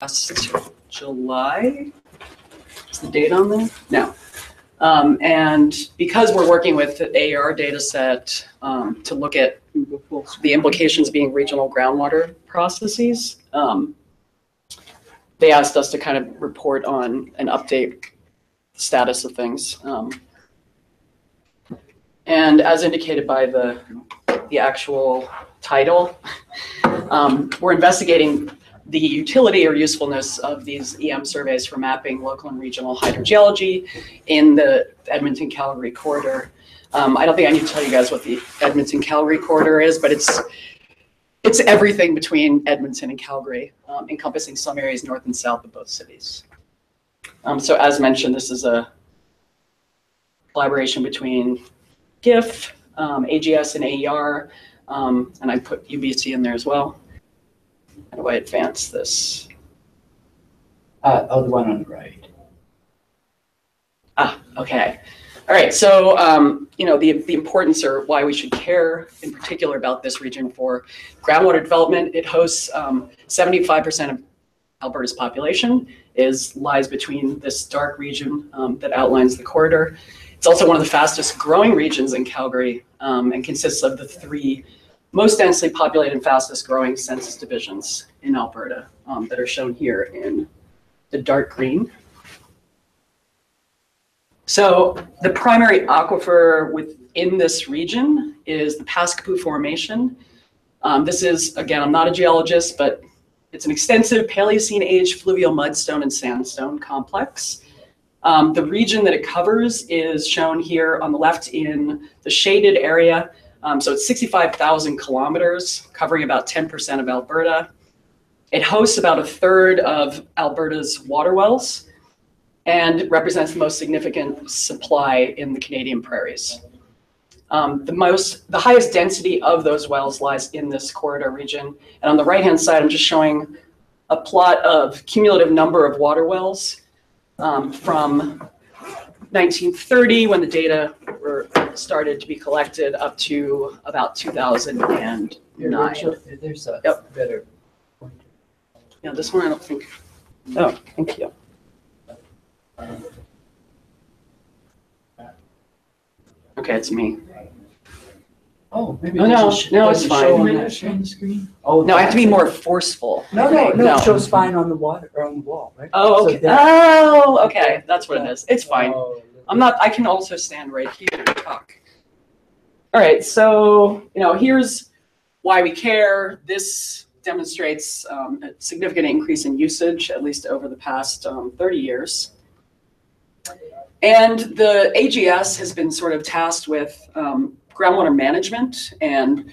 last July. Is the date on there? No. And because we're working with the AR data set to look at the implications being regional groundwater processes, they asked us to kind of report on and update the status of things. And as indicated by the actual title, we're investigating the utility or usefulness of these EM surveys for mapping local and regional hydrogeology in the Edmonton-Calgary corridor. I don't think I need to tell you guys what the Edmonton-Calgary corridor is, but it's everything between Edmonton and Calgary, encompassing some areas north and south of both cities. So as mentioned, this is a collaboration between GIF, AGS, and AER, and I put UBC in there as well. How do I advance this? Oh, the one on the right. Ah, okay. All right, so you know, the importance or why we should care in particular about this region for groundwater development. It hosts 75% of Alberta's population lies between this dark region that outlines the corridor. It's also one of the fastest growing regions in Calgary and consists of the 3 most densely populated and fastest growing census divisions in Alberta that are shown here in the dark green. So the primary aquifer within this region is the Paskapoo Formation. This is, again, I'm not a geologist, but it's an extensive Paleocene age fluvial mudstone and sandstone complex. The region that it covers is shown here on the left in the shaded area. So it's 65,000 kilometers, covering about 10% of Alberta. It hosts about 1/3 of Alberta's water wells and represents the most significant supply in the Canadian prairies. The highest density of those wells lies in this corridor region. And on the right-hand side, I'm just showing a plot of cumulative number of water wells from 1930, when the data were started to be collected, up to about 2009. There's a better pointer. Yeah, this one I don't think. Oh, thank you. Okay, it's me. Oh, maybe no, it's fine. On the screen? Oh, no, I have to be more forceful. No. It shows fine on the water or on the wall, right? Oh, okay. So okay, that's what it is. It's fine. Oh, I can also stand right here and talk. All right, so here's why we care. This demonstrates a significant increase in usage, at least over the past 30 years. And the AGS has been sort of tasked with groundwater management and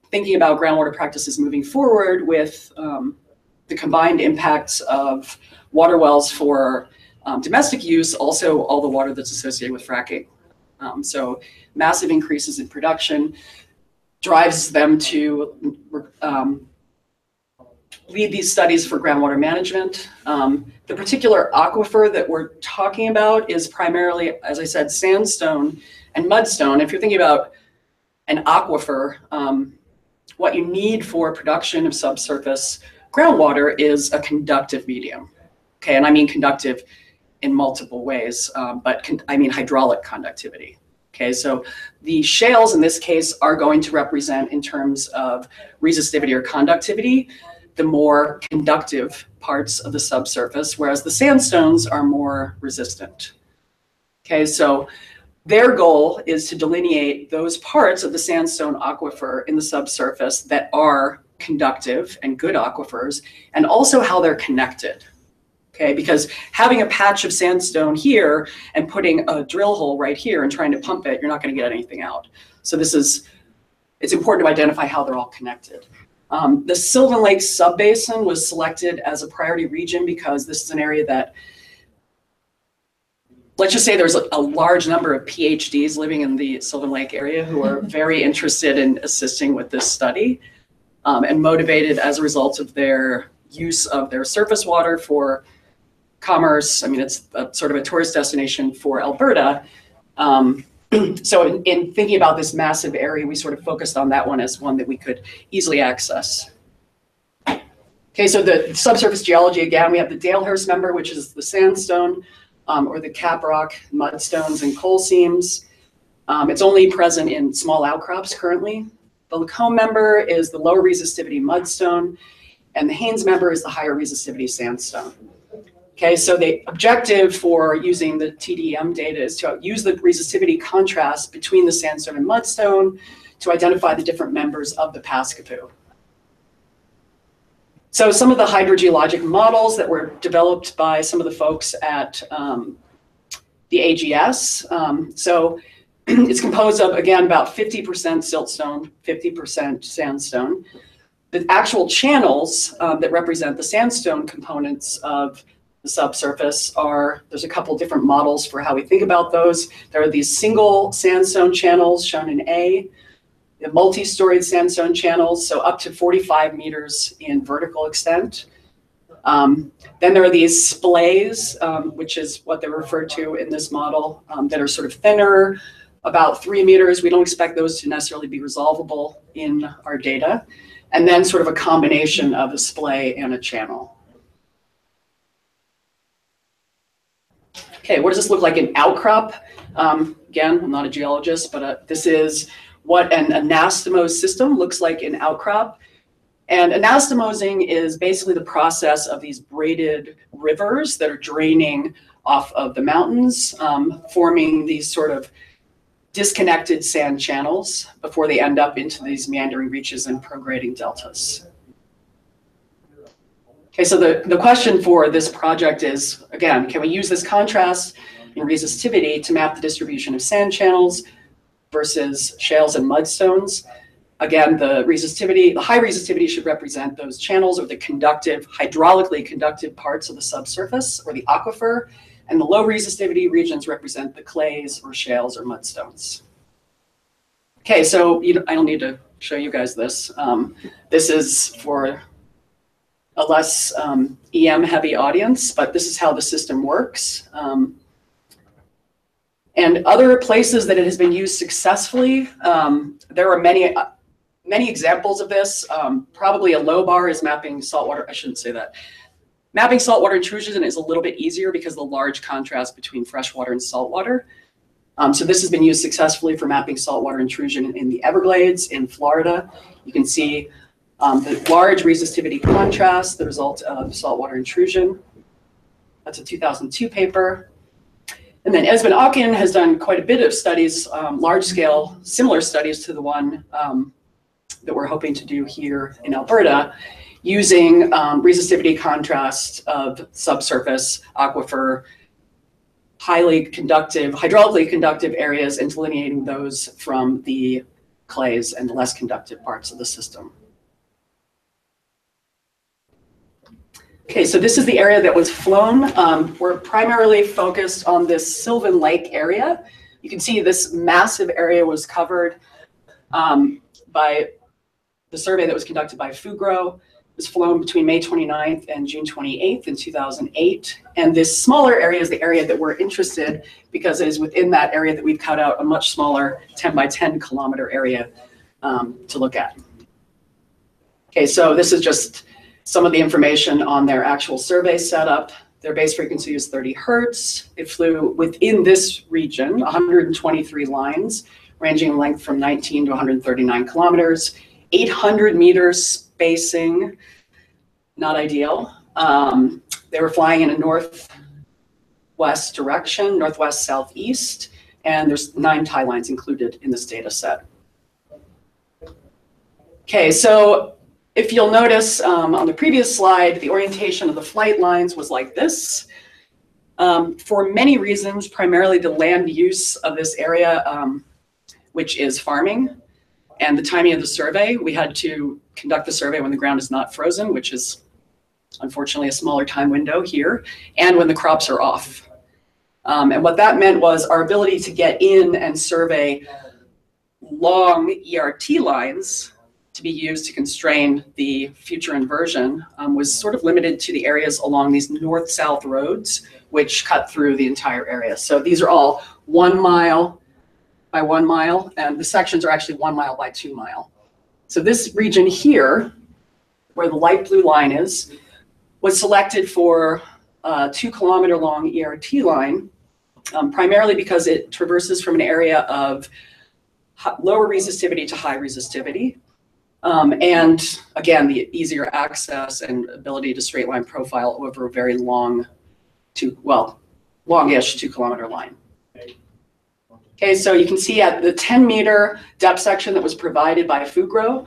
thinking about groundwater practices moving forward with the combined impacts of water wells for domestic use, also all the water that's associated with fracking. So massive increases in production drives them to lead these studies for groundwater management. The particular aquifer that we're talking about is primarily, as I said, sandstone and mudstone. If you're thinking about an aquifer, what you need for production of subsurface groundwater is a conductive medium. Okay, and I mean conductive in multiple ways, but I mean hydraulic conductivity. Okay, so the shales in this case are going to represent, in terms of resistivity or conductivity, the more conductive parts of the subsurface, whereas the sandstones are more resistant. Okay, so their goal is to delineate those parts of the sandstone aquifer in the subsurface that are conductive and good aquifers, and also how they're connected. Okay, because having a patch of sandstone here and putting a drill hole right here and trying to pump it, you're not going to get anything out. So it's important to identify how they're all connected. The Sylvan Lake Subbasin was selected as a priority region because this is an area that, let's just say there's a large number of PhDs living in the Sylvan Lake area who are very interested in assisting with this study and motivated as a result of their use of their surface water for commerce. I mean, it's sort of a tourist destination for Alberta. So in thinking about this massive area, we sort of focused on that one as one that we could easily access. Okay, so the subsurface geology, again, we have the Dalehurst member, which is the sandstone, or the caprock, mudstones, and coal seams. It's only present in small outcrops currently. The Lacombe member is the lower resistivity mudstone, and the Haynes member is the higher resistivity sandstone. Okay, so the objective for using the TDM data is to use the resistivity contrast between the sandstone and mudstone to identify the different members of the Paskapoo. So some of the hydrogeologic models that were developed by some of the folks at the AGS. So it's composed of, again, about 50% siltstone, 50% sandstone. The actual channels that represent the sandstone components of the subsurface are, there's a couple different models for how we think about those. There are these single sandstone channels shown in A, the multi-storied sandstone channels, so up to 45 meters in vertical extent. Then there are these splays, which is what they're referred to in this model, that are sort of thinner, about 3 meters. We don't expect those to necessarily be resolvable in our data. And then sort of a combination of a splay and a channel. Okay, what does this look like in outcrop? Again, I'm not a geologist, but this is what an anastomosed system looks like in outcrop. And anastomosing is basically the process of these braided rivers that are draining off of the mountains, forming these sort of disconnected sand channels before they end up into these meandering reaches and prograding deltas. Okay, so the question for this project is, again, can we use this contrast and resistivity to map the distribution of sand channels versus shales and mudstones? Again, the resistivity, the high resistivity should represent those channels or the conductive, hydraulically conductive parts of the subsurface or the aquifer, and the low resistivity regions represent the clays or shales or mudstones. Okay, so I don't need to show you guys this. This is for a less EM heavy audience, but this is how the system works. And other places that it has been used successfully, there are many examples of this. Probably a low bar is mapping saltwater. I shouldn't say that. Mapping saltwater intrusion is a little bit easier because of the large contrast between freshwater and saltwater. So this has been used successfully for mapping saltwater intrusion in the Everglades in Florida. You can see the large resistivity contrast, the result of saltwater intrusion. That's a 2002 paper. And then Esben Auken has done quite a bit of studies, large-scale, similar studies to the one that we're hoping to do here in Alberta, using resistivity contrast of subsurface, aquifer, highly conductive, hydraulically conductive areas, and delineating those from the clays and the less conductive parts of the system. Okay, so this is the area that was flown. We're primarily focused on this Sylvan Lake area. You can see this massive area was covered by the survey that was conducted by Fugro. It was flown between May 29th and June 28th in 2008. And this smaller area is the area that we're interested because it is within that area that we've cut out a much smaller 10 by 10 kilometer area to look at. Okay, so this is just some of the information on their actual survey setup. Their base frequency is 30 hertz. It flew within this region, 123 lines, ranging in length from 19 to 139 kilometers, 800 meters spacing, not ideal. They were flying in a northwest direction, northwest southeast, and there's 9 tie lines included in this data set. Okay, so if you'll notice on the previous slide, the orientation of the flight lines was like this. For many reasons, primarily the land use of this area, which is farming, and the timing of the survey. We had to conduct the survey when the ground is not frozen, which is unfortunately a smaller time window here, and when the crops are off. And what that meant was our ability to get in and survey long ERT lines to be used to constrain the future inversion was sort of limited to the areas along these north-south roads, which cut through the entire area. So these are all 1 mile by 1 mile, and the sections are actually 1 mile by 2 mile. So this region here where the light blue line is, was selected for a 2-kilometer long ERT line, primarily because it traverses from an area of lower resistivity to high resistivity. And again, the easier access and ability to straight line profile over a very long, longish 2-kilometer line. Okay, so you can see at the 10-meter depth section that was provided by Fugro,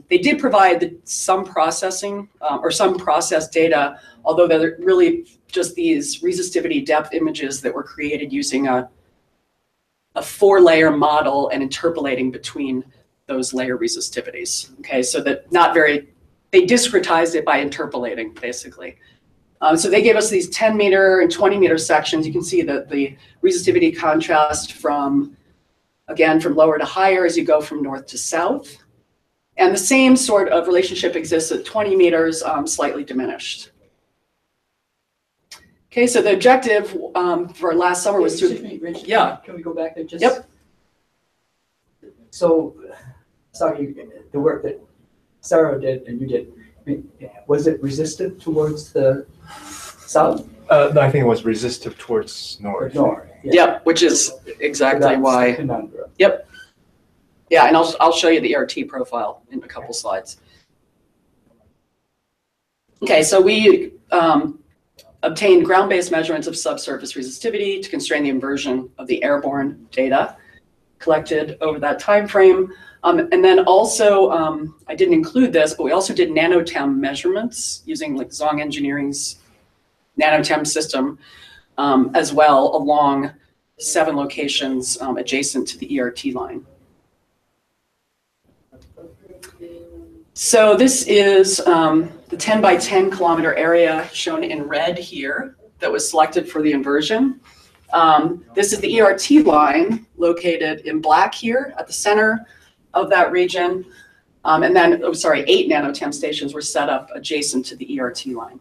they did provide some processing or some processed data, although they're really just these resistivity depth images that were created using a 4-layer model and interpolating between those layer resistivities. Okay, so that they discretized it by interpolating, basically. So they gave us these 10-meter and 20-meter sections. You can see that the resistivity contrast from lower to higher as you go from north to south. And the same sort of relationship exists at 20 meters, slightly diminished. Okay, so the objective for last summer was to... Excuse me, Rich, can we go back there just? Yep. So, sorry, the work that Sarah did and you did, was it resistive towards the south? No, I think it was resistive towards north. North. Yeah. Yep, which is exactly why. Yep. Yeah, and I'll show you the ERT profile in a couple slides. Okay, so we obtained ground-based measurements of subsurface resistivity to constrain the inversion of the airborne data collected over that time frame. And then also, I didn't include this, but we also did NanoTem measurements using like Zong Engineering's NanoTem system as well along 7 locations adjacent to the ERT line. So this is the 10 by 10 kilometer area shown in red here that was selected for the inversion. This is the ERT line located in black here at the center of that region. And then, 8 NanoTem stations were set up adjacent to the ERT line.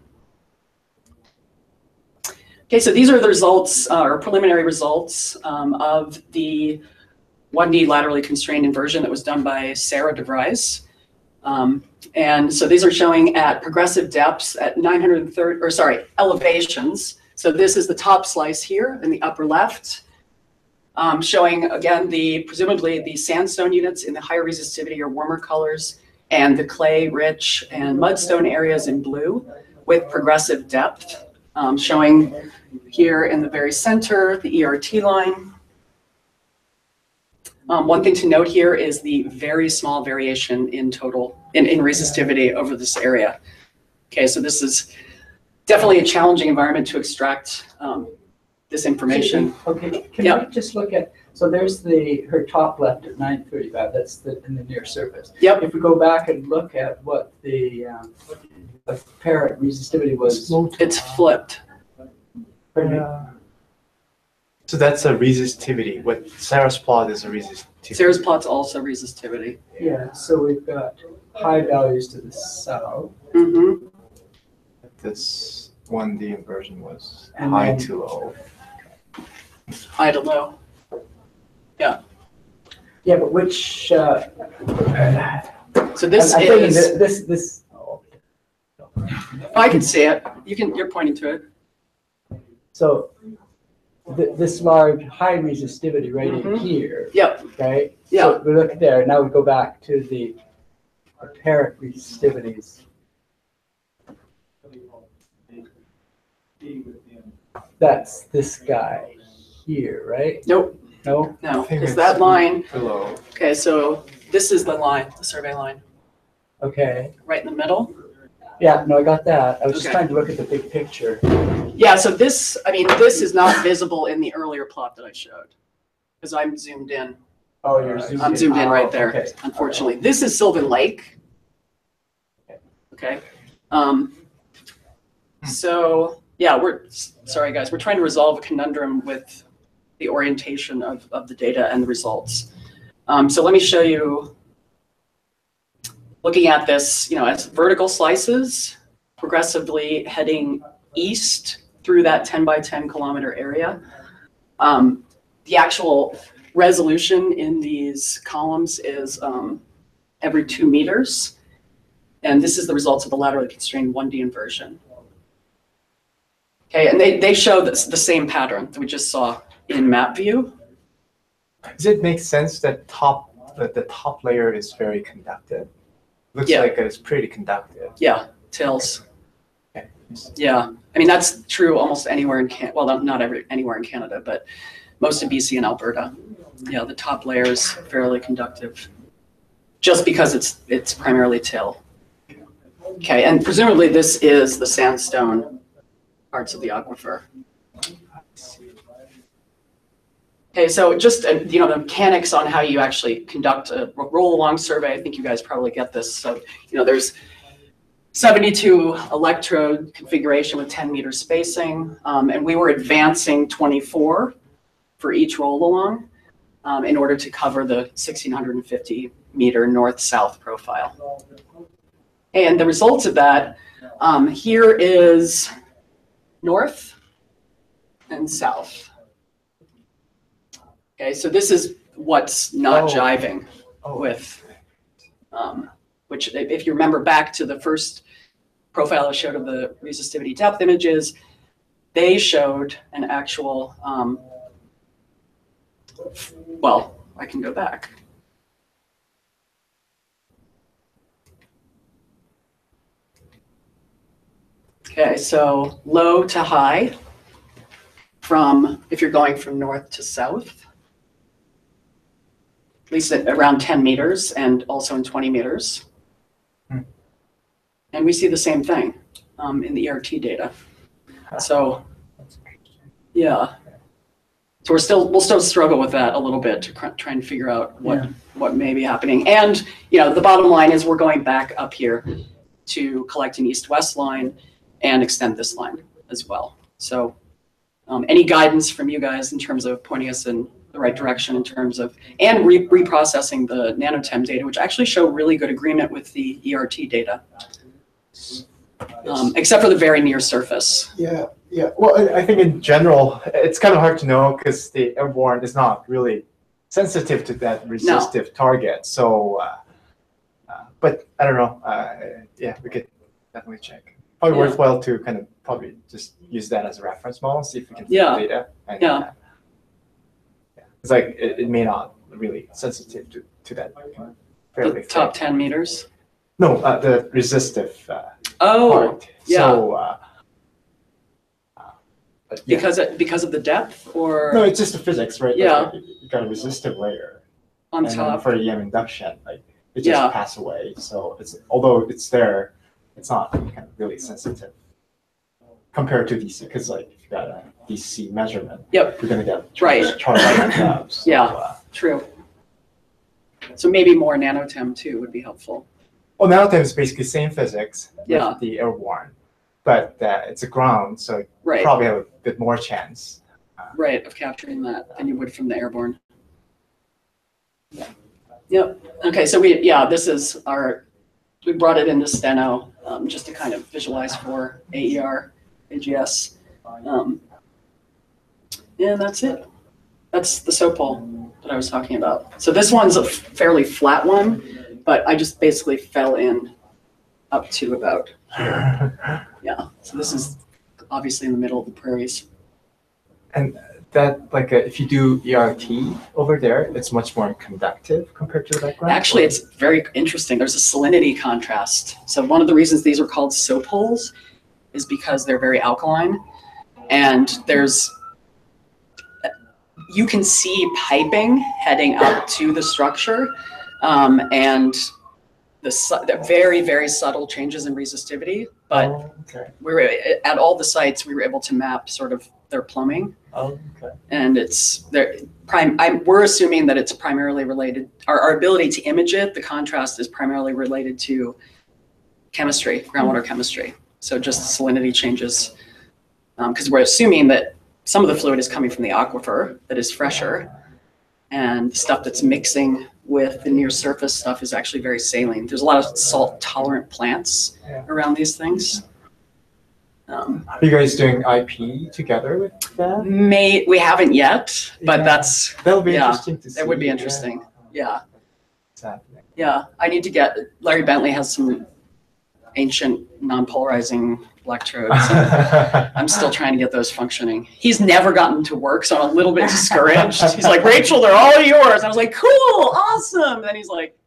Okay, so these are the results, or preliminary results of the 1D laterally constrained inversion that was done by Sarah de Vries. And so these are showing at progressive depths at 930, elevations. So this is the top slice here in the upper left, showing again presumably the sandstone units in the higher resistivity or warmer colors, and the clay, rich, and mudstone areas in blue with progressive depth, showing here in the very center the ERT line. One thing to note here is the very small variation in total in resistivity over this area. Okay, so this is definitely a challenging environment to extract this information. Okay, can we just look at, so there's her top left at 935, that's in the near surface. Yep. If we go back and look at what the apparent resistivity was. It's flipped. So that's a resistivity. What Sarah's plot is a resistivity. Sarah's plot's also resistivity. Yeah, so we've got high values to the south. Mm-hmm. This 1D inversion was And high then- to low. High to low. Yeah. Yeah, but which, So this I think is. this. I can see it. You're pointing to it. So this large high resistivity right in here, Yep. right? Yeah. So we look there, now we go back to the apparent resistivities. That's this guy here, right? Nope. No? No. I think Is it's that line? below. Okay, so this is the line, the survey line, Okay. right in the middle. Yeah, no, I got that. I was just Okay. trying to look at the big picture. Yeah, so this is not visible in the earlier plot that I showed because I'm zoomed in. Oh, you're zoomed in. I'm zoomed in right there, Okay. unfortunately. This is Sylvan Lake. Okay. So, yeah, sorry guys, we're trying to resolve a conundrum with the orientation of the data and the results. So let me show you, looking at this, as vertical slices, progressively heading east through that 10 by 10 kilometer area. The actual resolution in these columns is every 2 meters. And this is the results of the laterally constrained 1D inversion. Okay, and they show the same pattern that we just saw in map view. Does it make sense that the top layer is very conductive? Looks Yeah. like it's pretty conductive. Yeah, tails. Okay. Yeah, I mean, that's true almost anywhere in Canada. Well, not anywhere in Canada, but most of BC and Alberta. Yeah, the top layer is fairly conductive, just because it's primarily till. Okay, and presumably this is the sandstone parts of the aquifer. Okay, so just the mechanics on how you actually conduct a roll-along survey. I think you guys probably get this. So there's 72 electrode configuration with 10-meter spacing, and we were advancing 24 for each roll-along in order to cover the 1,650-meter north-south profile. And the results of that, here is north and south. Okay, so this is what's not jiving with, which if you remember back to the first profile I showed of the resistivity depth images, they showed an actual, well, I can go back. Okay, so low to high if you're going from north to south, at least at around 10 meters and also in 20 meters. And we see the same thing in the ERT data. So, yeah. So we'll still struggle with that a little bit to try and figure out what may be happening. And the bottom line is we're going back up here to collect an east-west line and extend this line as well. So any guidance from you guys in terms of pointing us in the right direction in terms of, and reprocessing the NanoTem data, which actually show really good agreement with the ERT data, except for the very near surface. Yeah. Well, I think in general, it's kind of hard to know because the airborne is not really sensitive to that resistive target. So, but I don't know. Yeah, we could definitely check. Probably worthwhile to kind of probably just use that as a reference model, see if we can find data. And, it's like it may not really sensitive to that fairly the top 10 meters. No, the resistive part. Yeah. So, because of the depth, or no, it's just the physics, right? Yeah. Like, you got a resistive layer on and top. for EM induction, like it just pass away. So although it's there, it's not kind of really sensitive compared to DC, because like if you got a DC measurement, you're gonna get charged up. So, true. So maybe more NanoTem too would be helpful. Well, NanoTem is basically same physics with the airborne, but it's a ground, so you probably have a bit more chance. Of capturing that than you would from the airborne. Yep. Okay, so this is we brought it into Steno just to kind of visualize for AER, AGS. And that's it. That's the SOPOL that I was talking about. So this one's a fairly flat one, but I just basically fell in up to about here. So this is obviously in the middle of the prairies. And that, if you do ERT over there, it's much more conductive compared to the background? Actually, it's very interesting. There's a salinity contrast. So one of the reasons these are called SOPOLs is because they're very alkaline. And you can see piping heading up to the structure, and the very, very subtle changes in resistivity. But at all the sites, we were able to map sort of their plumbing. And we're assuming that it's primarily related, our ability to image it, the contrast is primarily related to chemistry, groundwater chemistry. So just salinity changes, because we're assuming that some of the fluid is coming from the aquifer that is fresher, and the stuff that's mixing with the near surface stuff is actually very saline. There's a lot of salt tolerant plants around these things. Are you guys doing IP together with that? We haven't yet, but that'll be interesting to see. That would be interesting. Yeah. I need to get, Larry Bentley has some ancient non-polarizing electrodes. I'm still trying to get those functioning. He's never gotten to work, so I'm a little bit discouraged. He's like, Rachel, they're all yours. I was like, cool, awesome. And then he's like,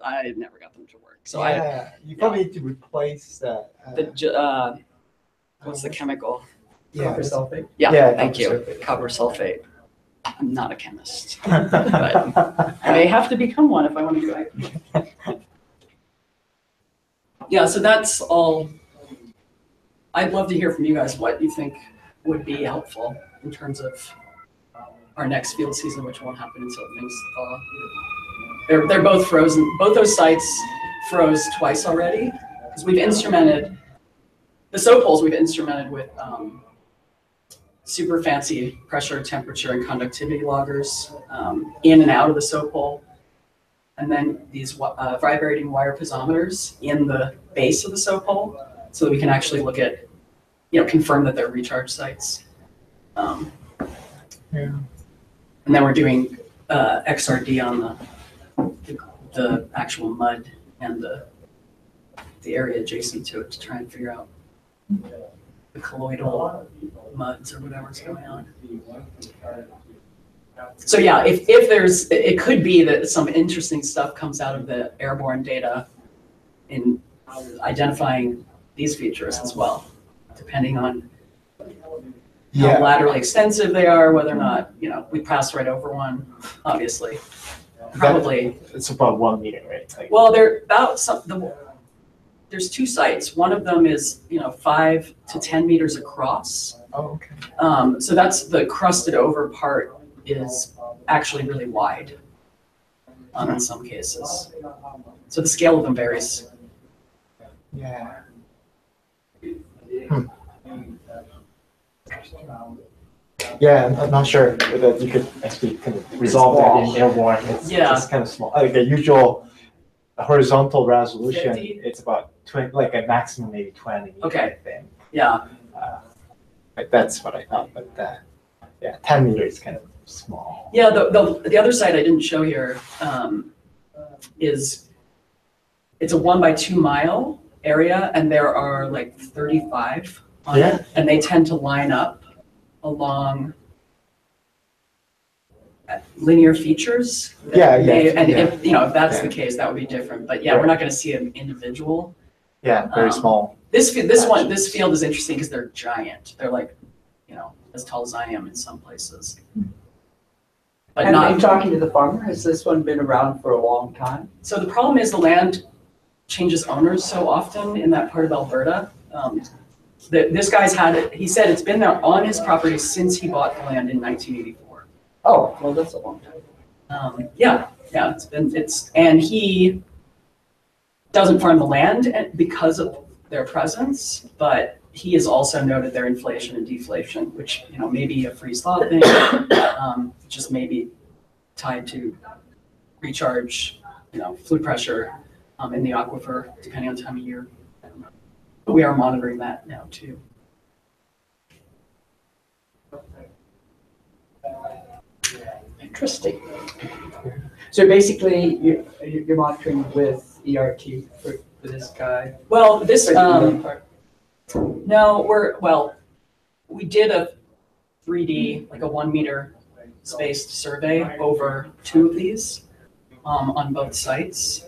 I never got them to work. So you probably need to replace what's the chemical? Copper sulfate. Yeah, thank you. Copper sulfate. I'm not a chemist, but I may have to become one if I want to go. Yeah, so that's all. I'd love to hear from you guys what you think would be helpful in terms of our next field season, which won't happen until things thaw. They're both frozen. Both those sites froze twice already because we've instrumented the soap holes. We've instrumented with super fancy pressure, temperature, and conductivity loggers in and out of the soap hole. And then these vibrating wire piezometers in the base of the soap hole so that we can actually look at, confirm that they're recharge sites. And then we're doing XRD on the actual mud and the area adjacent to it to try and figure out the colloidal muds or whatever's going on. So yeah, if there's, it could be that some interesting stuff comes out of the airborne data in identifying these features as well, depending on how laterally extensive they are, whether or not, we pass right over one, obviously. Probably. It's about 1 meter, right? Well, there's two sites. One of them is, 5 to 10 meters across. Oh, okay. So that's the crusted over part is actually really wide in some cases. So the scale of them varies. Yeah. Yeah, I'm not sure whether you could actually kind of resolve that in airborne. It's just kind of small. Like a usual horizontal resolution, 50? It's about 20, like a maximum maybe 20 meters, I think. Yeah. That's what I thought, but 10 meters is kind of small. Yeah, the other side I didn't show here is it's a 1 by 2 mile area, and there are like 35 on it, and they tend to line up along linear features. And if that's the case, that would be different. But we're not going to see an individual. Yeah, very small. This field is interesting because they're giant. They're like, as tall as I am in some places. But Are you talking to the farmer? Has this one been around for a long time? So the problem is the land changes owners so often in that part of Alberta. This guy's had it. He said it's been there on his property since he bought the land in 1984. Oh, well, that's a long time. And he doesn't farm the land because of their presence, but he has also noted their inflation and deflation, which may be a freeze thaw thing, just maybe tied to recharge, fluid pressure in the aquifer, depending on the time of year. I don't know. But we are monitoring that now too. Interesting. So basically, you're monitoring with ERT for this guy. Well, this no, we did a 3D, like a 1 meter spaced survey over 2 of these on both sites,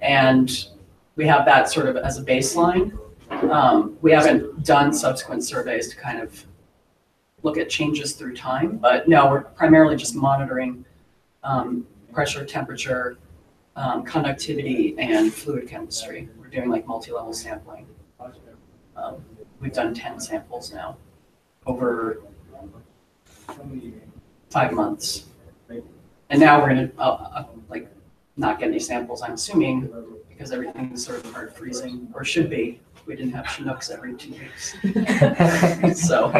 and we have that sort of as a baseline. We haven't done subsequent surveys to kind of look at changes through time, but no, we're primarily just monitoring pressure, temperature, conductivity, and fluid chemistry. We're doing like multi-level sampling. We've done 10 samples now over 5 months. And now we're gonna not get any samples, I'm assuming, because everything's sort of hard freezing, or should be. We didn't have Chinooks every 2 weeks. So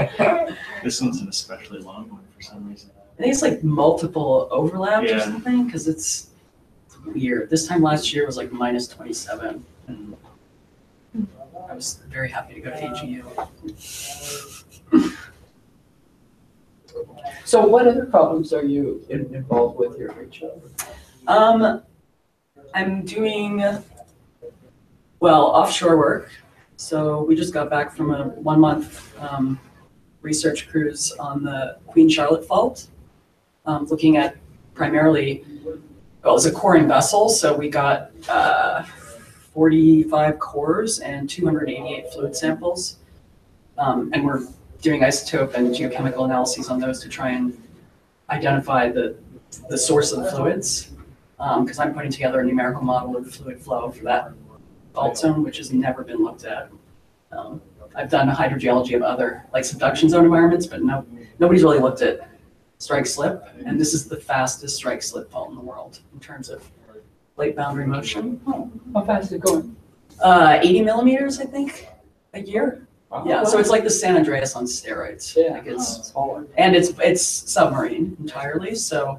this one's an especially long one for some reason. I think it's like multiple overlaps or something, because it's weird. This time last year was like minus 27. And I was very happy to go to AGU. So what other problems are you involved with here, Rachel? I'm doing Well, offshore work. So we just got back from a 1-month research cruise on the Queen Charlotte Fault, looking at primarily, well, it was a coring vessel, so we got 45 cores and 288 fluid samples. And we're doing isotope and geochemical analyses on those to try and identify the source of the fluids, because I'm putting together a numerical model of the fluid flow for that fault zone, which has never been looked at. I've done a hydrogeology of other like subduction zone environments, but nobody's really looked at strike slip, and this is the fastest strike slip fault in the world in terms of late boundary motion. Oh, how fast is it going? 80 millimeters, I think, a year. Wow. Yeah, so it's like the San Andreas on steroids. Yeah, Like it's smaller. and it's submarine entirely. So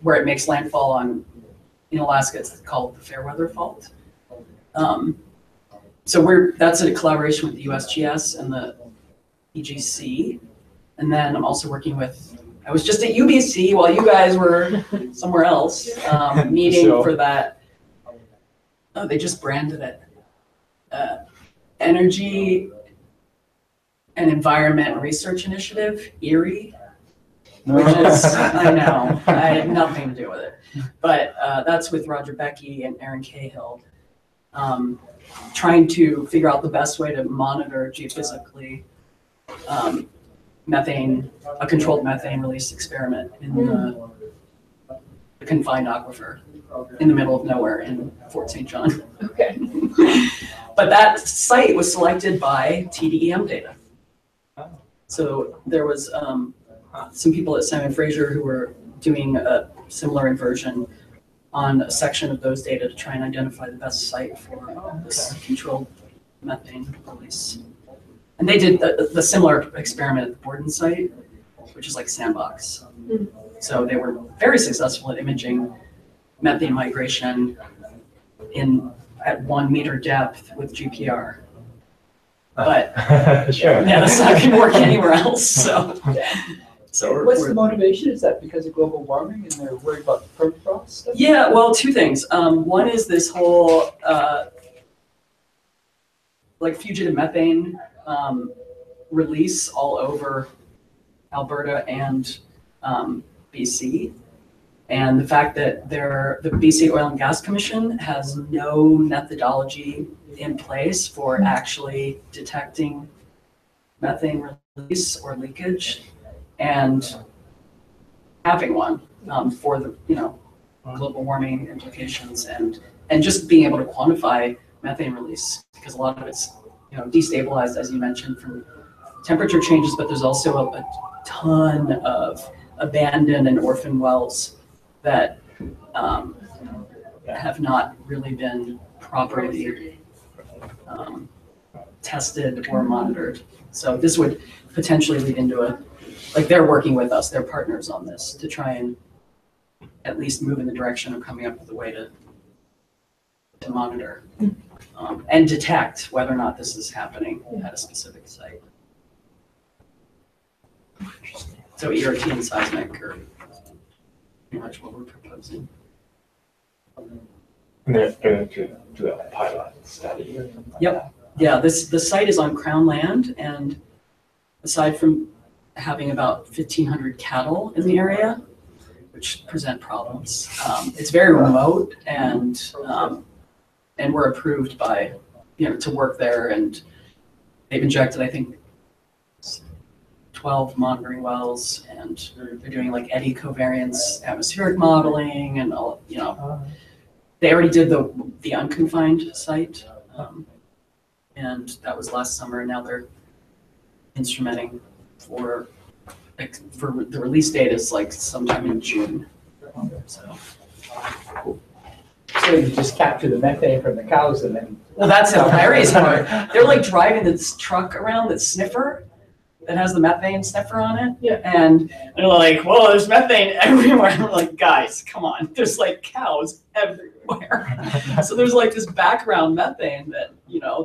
where it makes landfall in Alaska, it's called the Fairweather Fault. So that's a collaboration with the USGS and the EGC. And then I'm also working with, I was just at UBC while you guys were somewhere else, meeting for that. Oh, they just branded it. Energy and Environment Research Initiative, ERIE, which is, I know, I had nothing to do with it. But that's with Roger Becky and Aaron Cahill, trying to figure out the best way to monitor geophysically methane, a controlled methane release experiment in the confined aquifer in the middle of nowhere in Fort St. John. Okay. But that site was selected by TDEM data. So there was some people at Simon Fraser who were doing a similar inversion on a section of those data to try and identify the best site for this controlled methane release. And they did the similar experiment at the Borden site, which is like sandbox. So they were very successful at imaging methane migration at 1 meter depth with GPR. But Sure. yeah, that's not going to work anywhere else. So What's the motivation? Is that because of global warming and they're worried about permafrost stuff? Yeah, well, two things. One is this whole like fugitive methane release all over Alberta and BC. And the fact that the BC Oil and Gas Commission has no methodology in place for actually detecting methane release or leakage, and having one for the global warming implications and just being able to quantify methane release, because a lot of it's destabilized, as you mentioned, from temperature changes, but there's also a ton of abandoned and orphan wells that have not really been properly tested or monitored. So this would potentially lead into they're working with us, they're partners on this to try and at least move in the direction of coming up with a way to monitor and detect whether or not this is happening at a specific site. So ERT and seismic are pretty much what we're proposing. And they're going to do a pilot study. Yep. Yeah, the site is on Crown land, and aside from having about 1,500 cattle in the area, which present problems, it's very remote, and we're approved by to work there, and they've injected, I think, 12 monitoring wells, and they're doing like eddy covariance atmospheric modeling and all. They already did the unconfined site, and that was last summer. And now they're instrumenting for the release date is like sometime in June. So you just capture the methane from the cows and then. Well, that's the hilarious part. They're like driving this truck around, that sniffer that has the methane sniffer on it. Yeah. And they're like, whoa, there's methane everywhere. And we're like, guys, come on. There's like cows everywhere. So there's like this background methane that,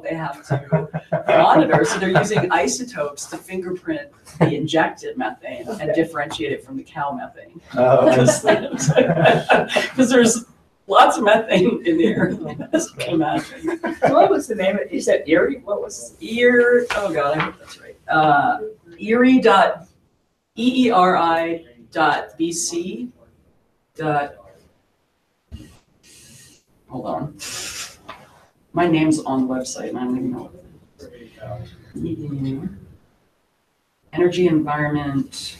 they have to monitor. So they're using isotopes to fingerprint the injected methane and differentiate it from the cow methane. Oh, Because there's lots of methane in the air, as you can imagine. What was the name of it? You said Erie? What was? Oh God, I hope that's right. EERI.BC. Hold on. My name's on the website, and I don't even know what it is. Energy environment.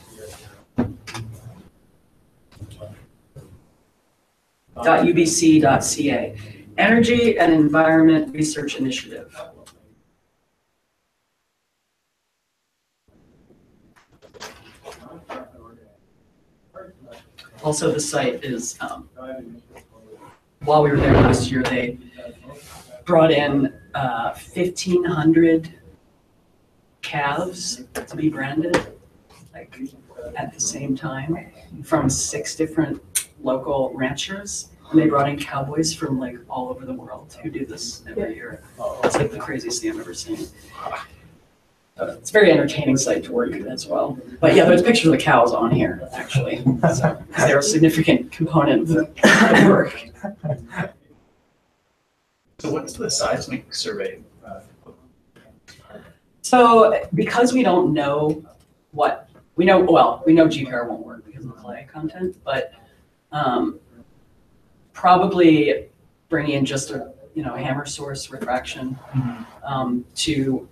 .ubc.ca. Energy and Environment Research Initiative. Also, the site is, while we were there last year, they brought in 1,500 calves to be branded, like at the same time, from 6 different local ranchers. And they brought in cowboys from like all over the world who do this every year. It's like the craziest thing I've ever seen. It's a very entertaining site to work as well. But yeah, there's pictures of the cows on here, actually. So, they're a significant component of the work. So what's the seismic survey? So because we don't know what, we know GPR won't work because of the clay content, but probably bringing in just a hammer source refraction to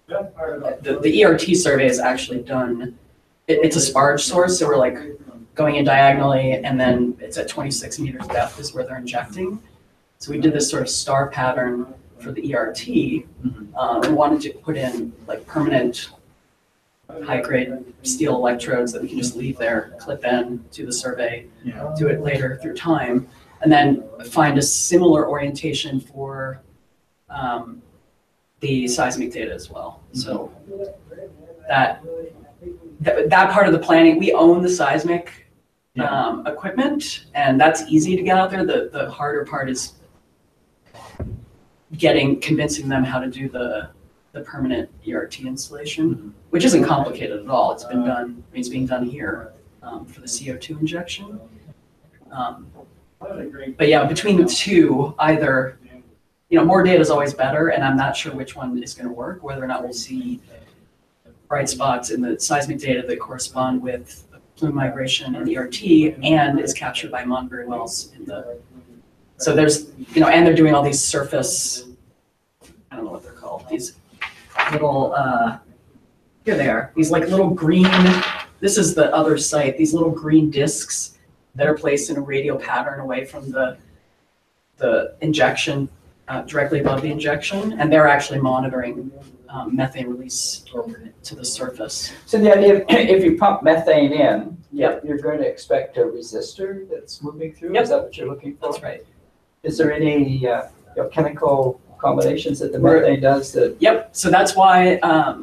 the ERT survey is actually done. It's a sparge source, so we're like going in diagonally, and then it's at 26 meters depth is where they're injecting. So we did this sort of star pattern for the ERT, and wanted to put in like permanent high-grade steel electrodes that we can just leave there, clip in, do the survey, do it later through time, and then find a similar orientation for the seismic data as well. So that part of the planning, we own the seismic equipment, and that's easy to get out there. The harder part is convincing them how to do the permanent ERT installation, which isn't complicated at all. It's been done. It's being done here for the CO2 injection. But yeah, between the two, either more data is always better, and I'm not sure which one is going to work. Whether or not we'll see bright spots in the seismic data that correspond with plume migration in ERT and is captured by monitoring wells in the. So there's and they're doing all these surface. I don't know what they're called. These little here they are. These like little green. This is the other site. These little green discs that are placed in a radial pattern away from the injection, directly above the injection, and they're actually monitoring methane release to the surface. So the idea, if you pump methane in, Yep. you're going to expect a resistor that's moving through? Yep. Is that what you're looking for? That's right. Is there any chemical combinations that the methane does that? Yep. So that's why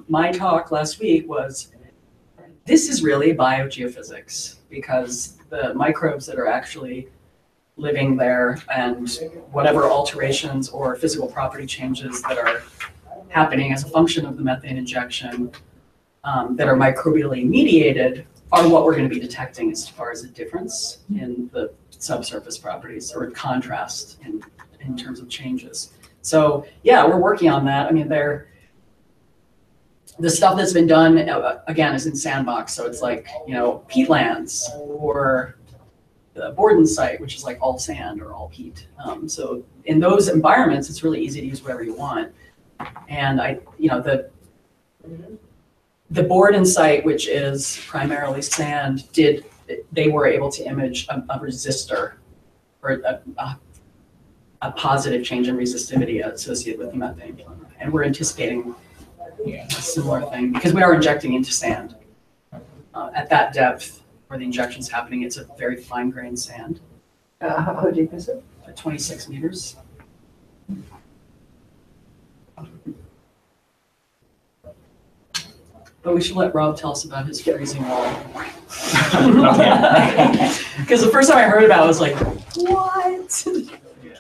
my talk last week was, this is really biogeophysics, because the microbes that are actually living there and whatever alterations or physical property changes that are happening as a function of the methane injection that are microbially mediated are what we're going to be detecting as far as a difference in the subsurface properties or contrast in terms of changes. So yeah, we're working on that. I mean, the stuff that's been done, again, is in sandbox. So it's like, peatlands or the Borden site, which is like all sand or all peat. So in those environments, it's really easy to use whatever you want. And the Borden site, which is primarily sand, they were able to image a resistor or a positive change in resistivity associated with the methane. And we're anticipating a similar thing because we are injecting into sand. At that depth where the injection is happening, it's a very fine-grained sand. How deep is it? At 26 meters. But we should let Rob tell us about his freezing wall. Because the first time I heard about it, I was like, what?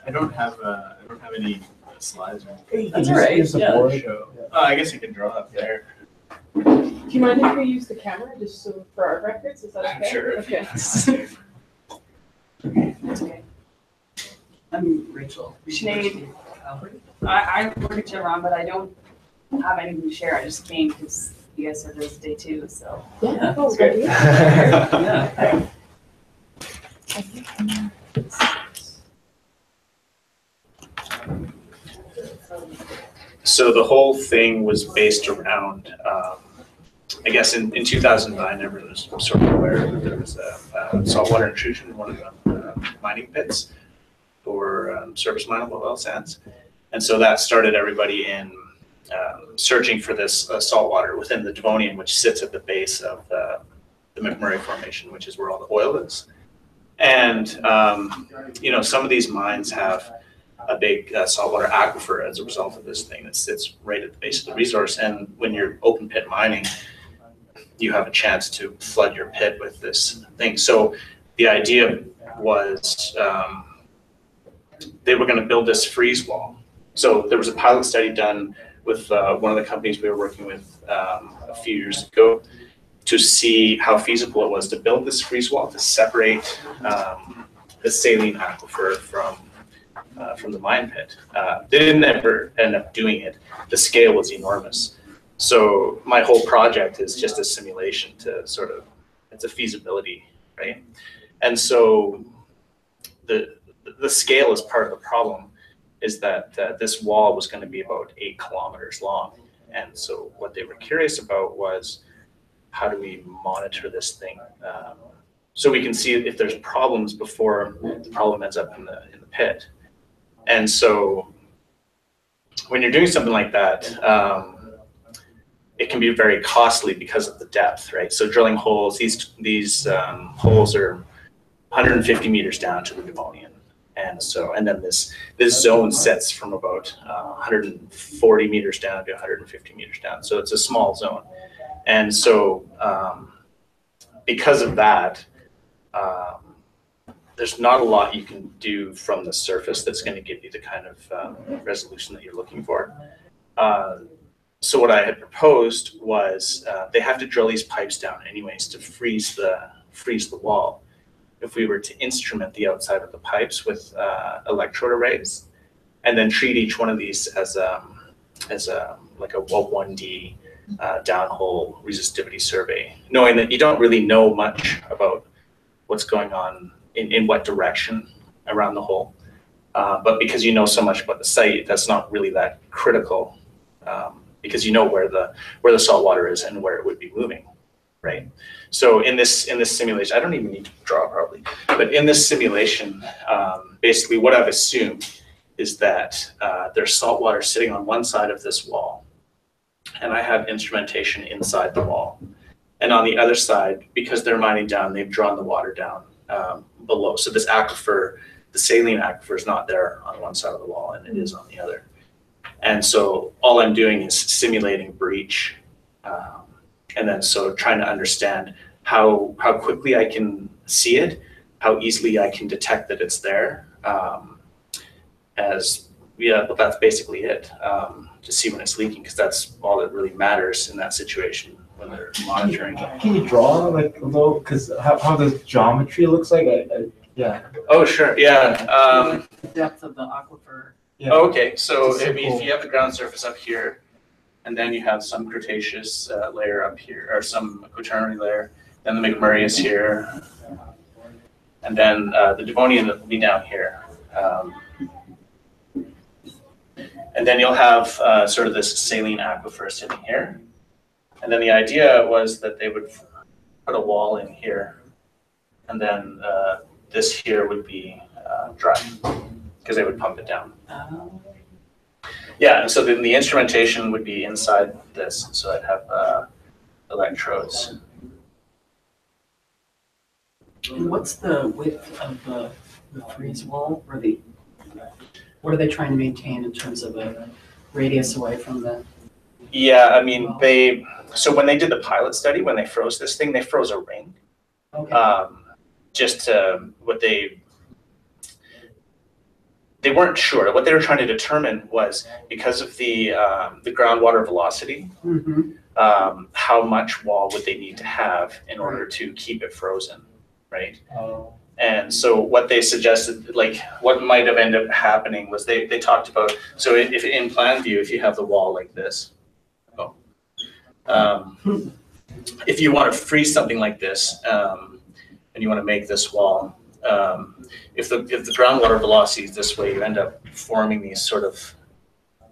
I don't have any slides or anything. That's all right. Yeah. Show. Oh, I guess I can draw up there. Do you mind if we use the camera just for our records? Is that okay? Sure. Okay. Okay. I'm Rachel. Sinead. Calgary. I work at Chevron, but I don't have anything to share. I just came because you guys said this day too, so. Yeah. Oh, Okay. Yeah. So the whole thing was based around, I guess in 2009, everyone was sort of aware that there was a saltwater intrusion in one of the mining pits for surface mineable oil sands. And so that started everybody in searching for this saltwater within the Devonian, which sits at the base of the McMurray Formation, which is where all the oil is. And, some of these mines have a big saltwater aquifer as a result of this thing that sits right at the base of the resource. And when you're open pit mining, you have a chance to flood your pit with this thing. So the idea was they were going to build this freeze wall. So there was a pilot study done with one of the companies we were working with a few years ago to see how feasible it was to build this freeze wall to separate the saline aquifer from the mine pit. They didn't ever end up doing it. The scale was enormous. So my whole project is just a simulation to sort of, it's a feasibility, right? And so the scale is part of the problem, is that this wall was going to be about 8 kilometers long. And so what they were curious about was, how do we monitor this thing? So we can see if there's problems before the problem ends up in the pit. And so when you're doing something like that, it can be very costly because of the depth, right? So drilling holes, these holes are 150 meters down to the Devonian. And then this zone sets from about 140 meters down to 150 meters down. So it's a small zone. And so because of that, there's not a lot you can do from the surface that's going to give you the kind of resolution that you're looking for. So what I had proposed was they have to drill these pipes down anyways to freeze the wall. If we were to instrument the outside of the pipes with electrode arrays, and then treat each one of these as like a 1D downhole resistivity survey, knowing that you don't really know much about what's going on in what direction around the hole, but because you know so much about the site, that's not really that critical, because you know where the salt water is and where it would be moving, right? So in this simulation, I don't even need to draw probably, but in this simulation, basically what I've assumed is that there's salt water sitting on one side of this wall, and I have instrumentation inside the wall. And on the other side, because they're mining down, they've drawn the water down below. So this aquifer, the saline aquifer, is not there on one side of the wall, and it is on the other. And so all I'm doing is simulating breach, and then so trying to understand how quickly I can see it, how easily I can detect that it's there. But that's basically it. To see when it's leaking, because that's all that really matters in that situation when they're monitoring. Can you draw like a little, because how the geometry looks like? Yeah. Oh, sure. Yeah. The depth of the aquifer. Yeah. Oh, okay. So It's a if simple- you have the ground surface up here, and then you have some Cretaceous layer up here, or some Quaternary layer, then the McMurray is here, and then the Devonian will be down here. And then you'll have sort of this saline aquifer sitting here. And then the idea was that they would put a wall in here, and then this here would be dry, because they would pump it down. Yeah, and so then the instrumentation would be inside this, so I'd have electrodes. And what's the width of the freeze wall, or what are they trying to maintain in terms of a radius away from the? Yeah, I mean, so when they did the pilot study, when they froze this thing, they froze a ring. Okay. Just what they weren't sure. What they were trying to determine was, because of the groundwater velocity, how much wall would they need to have in order to keep it frozen, right? And so what they suggested, like what might have ended up happening was they talked about, so if in plan view, if you have the wall like this, if you want to freeze something like this, and you want to make this wall, if the groundwater velocity is this way, you end up forming these sort of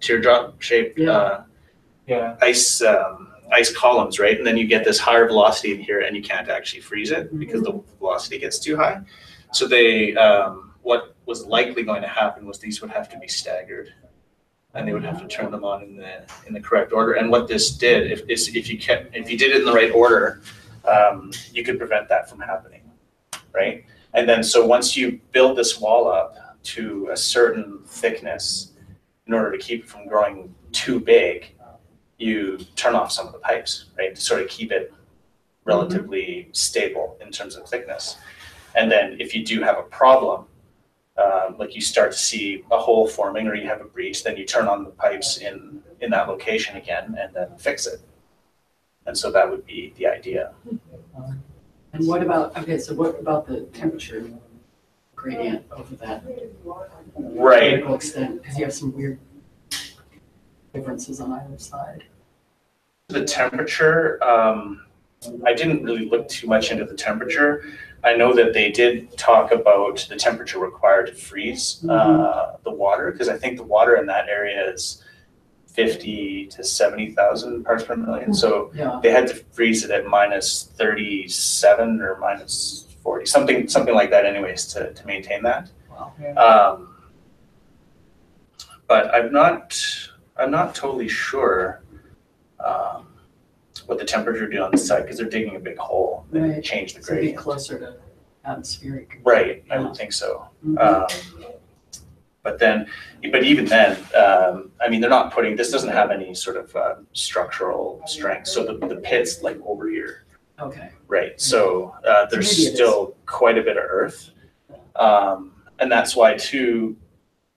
teardrop shaped ice columns, right? And then you get this higher velocity in here, and you can't actually freeze it because the velocity gets too high. So they, what was likely going to happen was these would have to be staggered, and they would have to turn them on in the correct order. And what this did, if you did it in the right order, you could prevent that from happening, right? And then so once you build this wall up to a certain thickness, in order to keep it from growing too big, you turn off some of the pipes, right, to sort of keep it relatively stable in terms of thickness. And then if you do have a problem, like you start to see a hole forming or you have a breach, then you turn on the pipes in that location again and then fix it. And so that would be the idea. And what about, okay, so what about the temperature gradient over that? Right. Vertical extent, because you have some weird differences on either side. The temperature, I didn't really look too much into the temperature. I know that they did talk about the temperature required to freeze the water, because I think the water in that area is 50 to 70,000 parts per million. So they had to freeze it at minus 37 or minus 40, something like that anyways, to maintain that. Wow. But I'm not totally sure what the temperature do on the side, because they're digging a big hole and change the gradient. So be closer to atmospheric. Right, I would think so. But even then, I mean, they're not putting, this doesn't have any sort of structural strength. So the pit's like over here. Okay. Right, so there's still quite a bit of earth. And that's why too,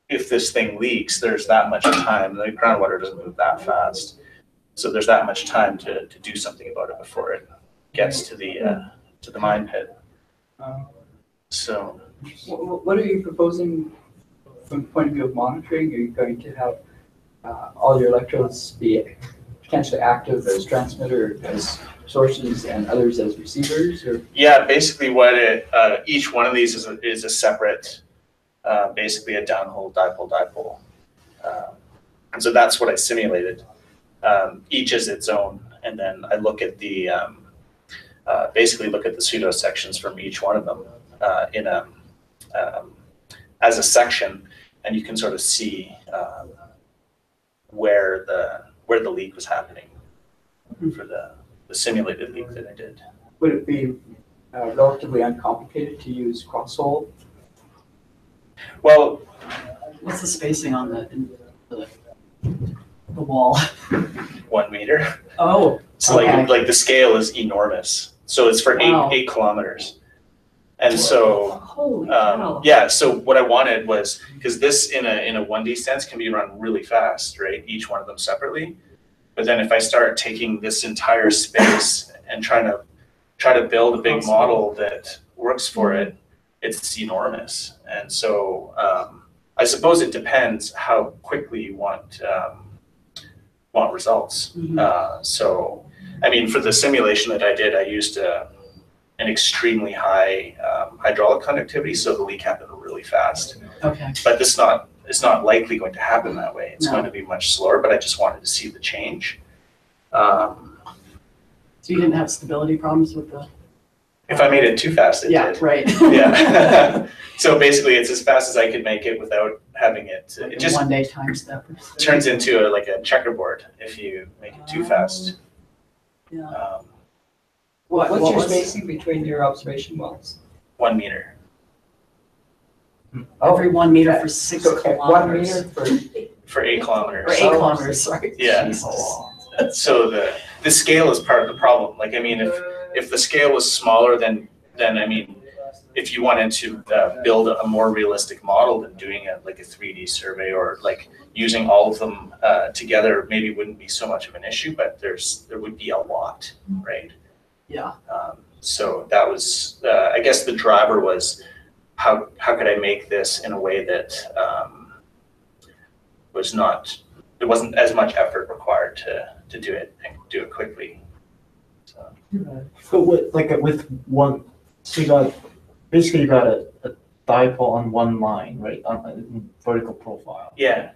if this thing leaks, there's that much time. The groundwater doesn't move that fast. So there's that much time to do something about it before it gets to the mine pit. So. What are you proposing from the point of view of monitoring? Are you going to have all your electrodes be potentially active as transmitter, as sources, and others as receivers? Or? Yeah, basically what each one of these is a separate, basically a downhole, dipole. And so that's what I simulated. Each is its own, and then I look at the basically look at the pseudo sections from each one of them in a as a section, and you can sort of see where the leak was happening for the simulated leak that I did. Would it be relatively uncomplicated to use crosshole? Well, what's the spacing on the wall? 1 meter. Oh. So like the scale is enormous. So it's for 8 kilometers. And so holy cow. Yeah, so what I wanted was, because this in a 1D sense can be run really fast, right? Each one of them separately. But then if I start taking this entire space and trying to build a big model that works for it, it's enormous. And so I suppose it depends how quickly you want results. So, I mean, for the simulation that I did, I used an extremely high hydraulic conductivity, so the leak happened really fast. Okay. But it's not likely going to happen that way. It's going to be much slower, but I just wanted to see the change. So you didn't have stability problems with the... If I made it too fast, it did. Right. Yeah. So basically, it's as fast as I could make it without having it. Like it just 1 day time step. Turns into like a checkerboard if you make it too fast. Yeah. What's your spacing between your observation wells? 1 meter. Every 1 meter for 6 kilometers. 1 meter for 8 kilometers. Or 8 kilometers, sorry. Yeah. So the scale is part of the problem. Like, I mean, if the scale was smaller, then I mean, if you wanted to build a more realistic model than doing like a 3D survey, or like using all of them together, maybe wouldn't be so much of an issue, but there would be a lot, right? Yeah. So that was, I guess the driver was how could I make this in a way that it wasn't as much effort required to do it and do it quickly. So. But with one, so you got a dipole on one line, right, on a vertical profile. Yeah.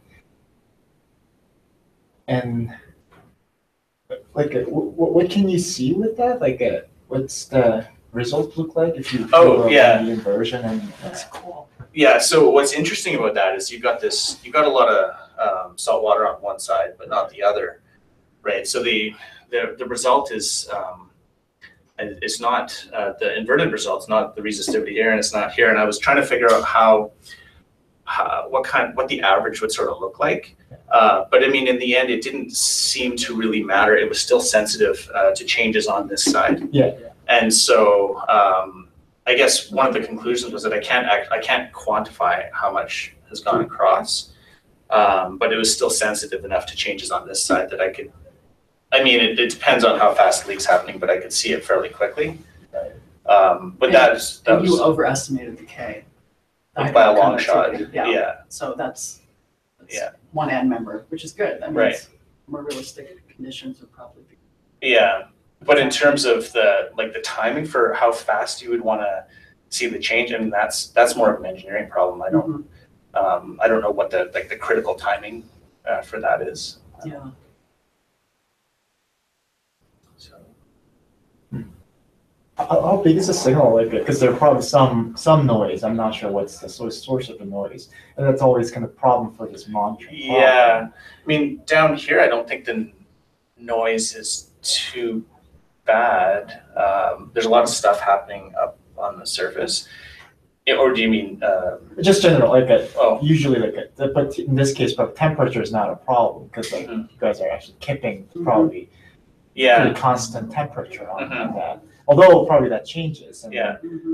And what can you see with that? What's the result look like if you do the inversion? And That's cool. Yeah. So what's interesting about that is you got a lot of salt water on one side, but not the other, right? So the result is it's not the inverted result's not the resistivity here, and it's not here. And I was trying to figure out what the average would sort of look like. But I mean, in the end, it didn't seem to really matter. It was still sensitive to changes on this side. Yeah. And so I guess one of the conclusions was that I can't quantify how much has gone across, but it was still sensitive enough to changes on this side that I could. I mean, it depends on how fast the leak's happening, but I could see it fairly quickly. But that was you overestimated the K. by a long shot. Yeah. So that's one end member, which is good. That means more realistic conditions would probably be. Yeah, but in terms of the timing for how fast you would want to see the change, I mean that's more of an engineering problem. I don't know what the critical timing for that is. Yeah. So. How big is the signal? Because there are probably some noise. I'm not sure what's the source of the noise, and that's always kind of a problem for this monitoring. Yeah, I mean down here, I don't think the noise is too bad. There's a lot of stuff happening up on the surface. Or do you mean just general? Usually but in this case, but temperature is not a problem because you guys are actually keeping probably pretty constant temperature on that. Although probably that changes, and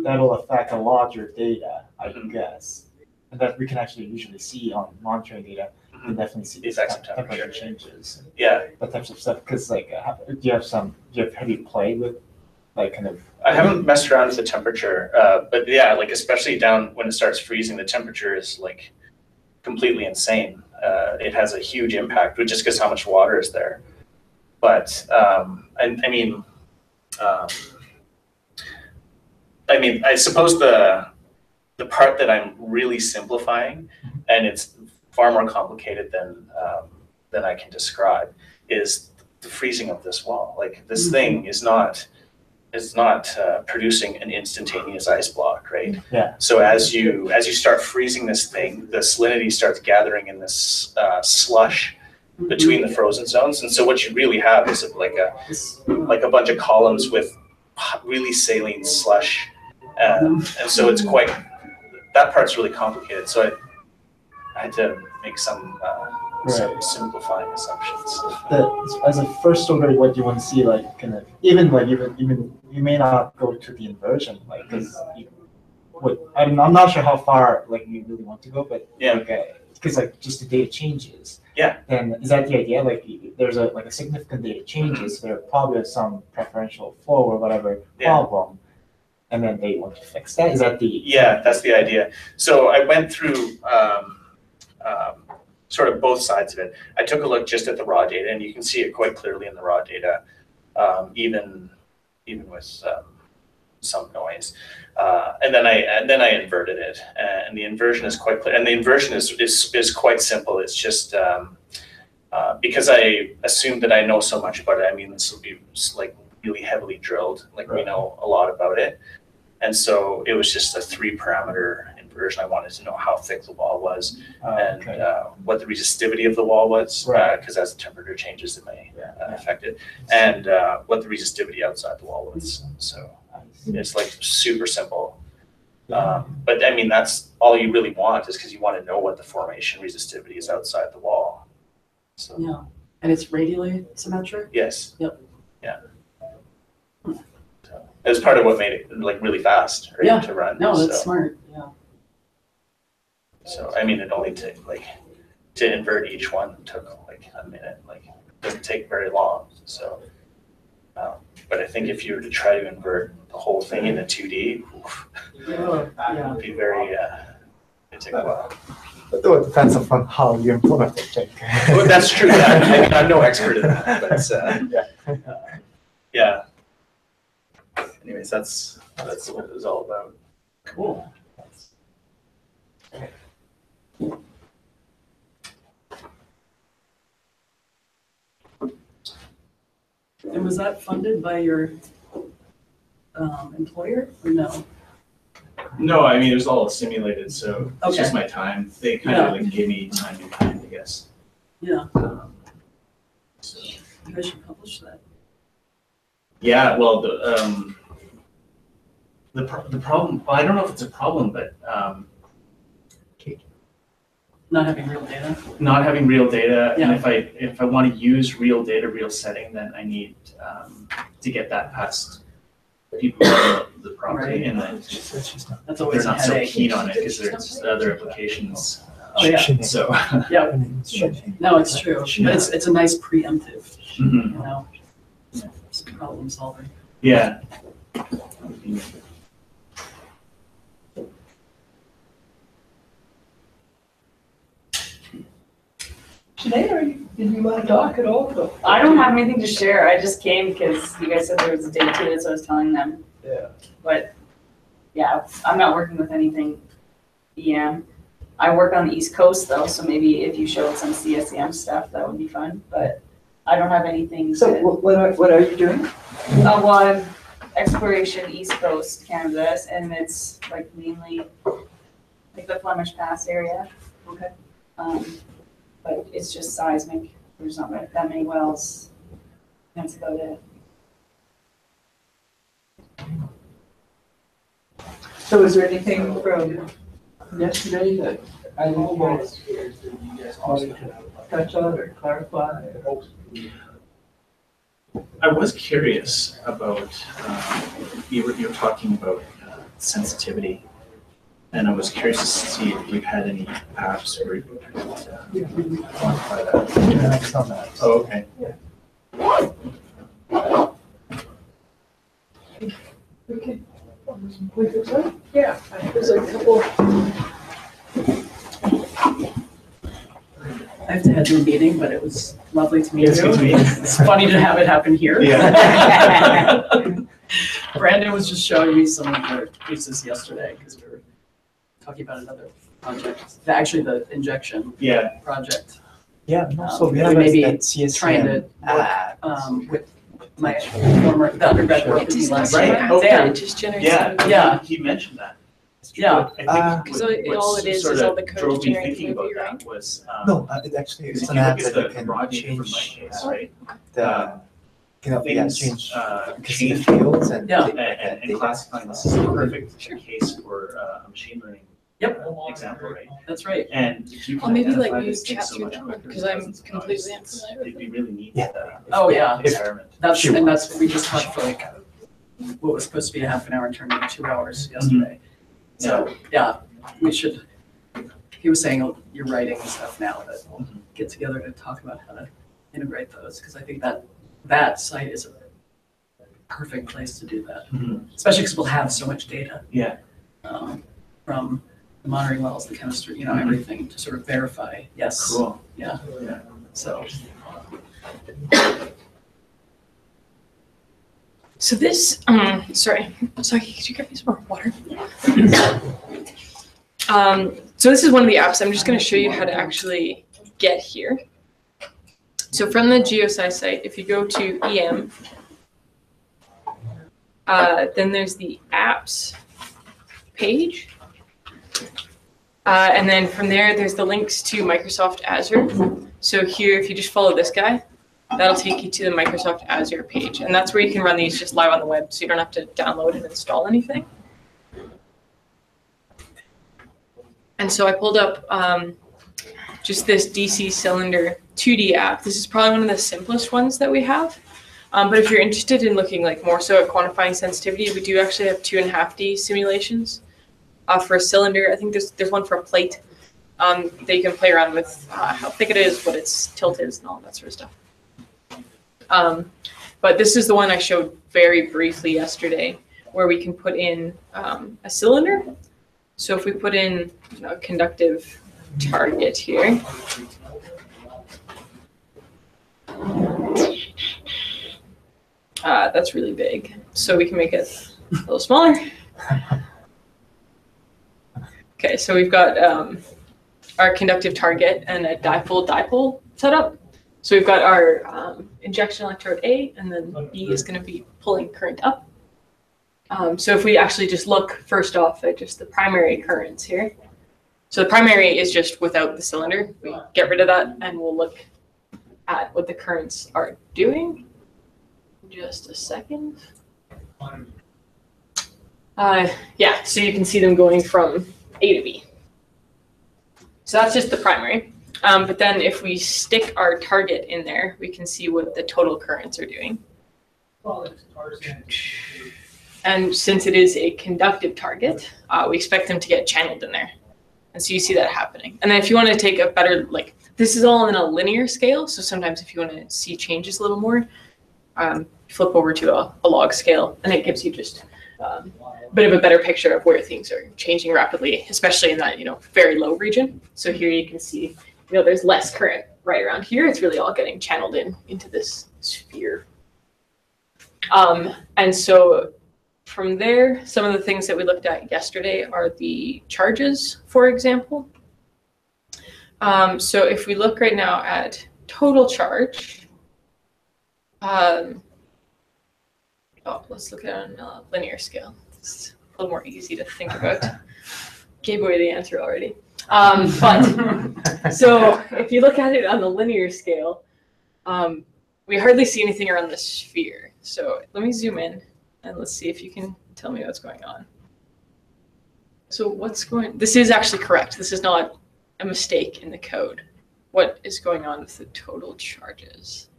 that'll affect a lot of your data, I guess, and that we can actually usually see on monitoring data. You can definitely see the temperature changes. That types of stuff. Because have you played with kind of? I haven't messed around with the temperature, but especially down when it starts freezing, the temperature is completely insane. It has a huge impact, just because how much water is there. But I suppose the part that I'm really simplifying, and it's far more complicated than I can describe, is the freezing of this wall. This thing is not producing an instantaneous ice block, right? Yeah. So as you start freezing this thing, the salinity starts gathering in this slush between the frozen zones, and so what you really have is a bunch of columns with really saline slush, and so it's that part's really complicated. So I had to make some simplifying assumptions. As a first order, what you want to see, even you may not go to the inversion, because I'm not sure how far you really want to go, but because just the data changes. Yeah. Then is that the idea? There's a significant data changes. There probably is some preferential flow or whatever problem, and then they want to fix that. Is that the? Yeah, that's the idea. So I went through sort of both sides of it. I took a look just at the raw data, and you can see it quite clearly in the raw data, even with some noise. And then I inverted it, and the inversion is quite clear. And the inversion is quite simple. It's just because I assumed that I know so much about it. I mean, this will be really heavily drilled. We know a lot about it, and so it was just a 3-parameter inversion. I wanted to know how thick the wall was and what the resistivity of the wall was, because as the temperature changes, it may affect it, and what the resistivity outside the wall was. So. It's super simple, but I mean that's all you really want, is because you want to know what the formation resistivity is outside the wall. So. Yeah, and it's radially symmetric. Yes. Yep. Yeah. So it was part of what made it really fast, right, to run. No, that's smart. Yeah. So I mean, it only took to invert each one took a minute. It doesn't take very long. So. But I think if you were to try to invert the whole thing into 2D, Yeah. It'd be very, it'd take a while. Though it depends upon how you implement it, I think. Well, that's true, yeah. I mean, I'm no expert in that, but, yeah. Anyways, that's what it was all about. Cool. And was that funded by your employer or no? No, I mean, it was all simulated, so it's Okay. just my time. They kind of like gave me time to kind, I guess. Yeah, So, you guys should publish that. yeah, well, the problem, well, I don't know if it's a problem, but Not having real data. not having real data, Yeah. and if I want to use real data, real setting, then I need to get that past people who own the property, Right. and then That's always they're a not so headache. keen on it because there's other applications. Oh, yeah. So, Yeah, no, it's true. But it's a nice preemptive, mhm. you know, problem solving. Yeah. Sinead, did you want to talk at all? I don't have anything to share. I just came because you guys said there was a day to it, so I was telling them. Yeah. But yeah, I'm not working with anything EM. I work on the East Coast though, so maybe if you showed some CSEM stuff, that would be fun. But I don't have anything. So what are you doing? Well, I'm exploration East Coast Canada, and it's like mainly like the Flemish Pass area. Okay. But it's just seismic. There's not that many wells. That's about it. So is there anything from yesterday that I didn't want to touch on or clarify? I was curious about, you were talking about sensitivity, and I was curious to see if you had any apps where you could quantify that. Oh, okay. Okay. Yeah, there's a couple. I have to head to a meeting, but it was lovely to meet It's you. good to meet you. It's funny to have it happen here. Yeah. Brandon was just showing me some of the pieces yesterday because we were talking about another project, actually the injection Yeah. project. Yeah, no, so we we have may be that CSM trying to app. With my former, the undergrad work with me last Right, year. okay. Dan, just generates. Yeah, Yeah. he mentioned that. Yeah. I Because think what all it is sort all of the code drove to me generate the thinking movie, about right? that was, No, it actually because it's if an you app look at that you the can project from my change case, right? the Things, change the change fields and Yeah. things like that. and classifying this is the perfect case for a machine learning Yep. example, right? That's right. And if you I'll can maybe let identify you this thing chat so through much that quicker, because I'm dozens of completely times, unfamiliar with it'd be really neat. Yeah. Oh, yeah. Experiment. That's we just talked for like what was supposed to be a half an hour turned into 2 hours yesterday. So yeah, we should. He was saying you're writing stuff now that we'll get together to talk about how to integrate those because I think that site is a perfect place to do that, Mhm. especially because we'll have so much data. Yeah. From the monitoring wells, the chemistry, you know, everything to sort of verify. Yes. Cool. Yeah. Yeah. So. So this, sorry, could you get me some more water? So this is one of the apps. I'm just going to show you how to actually get here. So from the GeoSci site, if you go to EM, then there's the apps page. And then from there's the links to Microsoft Azure. So here, if you just follow this guy, that'll take you to the Microsoft Azure page. And that's where you can run these just live on the web, so you don't have to download and install anything. And so I pulled up just this DC cylinder 2D app. This is probably one of the simplest ones that we have. But if you're interested in looking like more so at quantifying sensitivity, we do actually have 2.5D simulations for a cylinder. I think there's one for a plate that you can play around with how thick it is, what its tilt is, and all that sort of stuff. But this is the one I showed very briefly yesterday, where we can put in a cylinder. So if we put in a conductive target here, that's really big. So we can make it a little smaller. Okay, so we've got our conductive target and a dipole setup. So we've got our injection electrode A, and then B is going to be pulling current up. So if we actually just look first off at just the primary currents here. So the primary is just without the cylinder. We get rid of that, and we'll look at what the currents are doing. Just a second. Yeah, so you can see them going from A to B. So that's just the primary. But then if we stick our target in there, we can see what the total currents are doing. And since it is a conductive target, we expect them to get channeled in there. And so you see that happening. And then if you want to take a better, like, this is all in a linear scale. So sometimes if you want to see changes a little more, flip over to a log scale, and it gives you just a bit of a better picture of where things are changing rapidly, especially in that, very low region. So here you can see, there's less current right around here. It's really all getting channeled into this sphere. And so from there, some of the things that we looked at yesterday are the charges, for example. So if we look right now at total charge, let's look at it on a linear scale. It's a little more easy to think about. Gave away the answer already. But so if you look at it on the linear scale, we hardly see anything around the sphere. So let me zoom in and let's see if you can tell me what's going on. So this is actually correct. This is not a mistake in the code. What is going on with the total charges?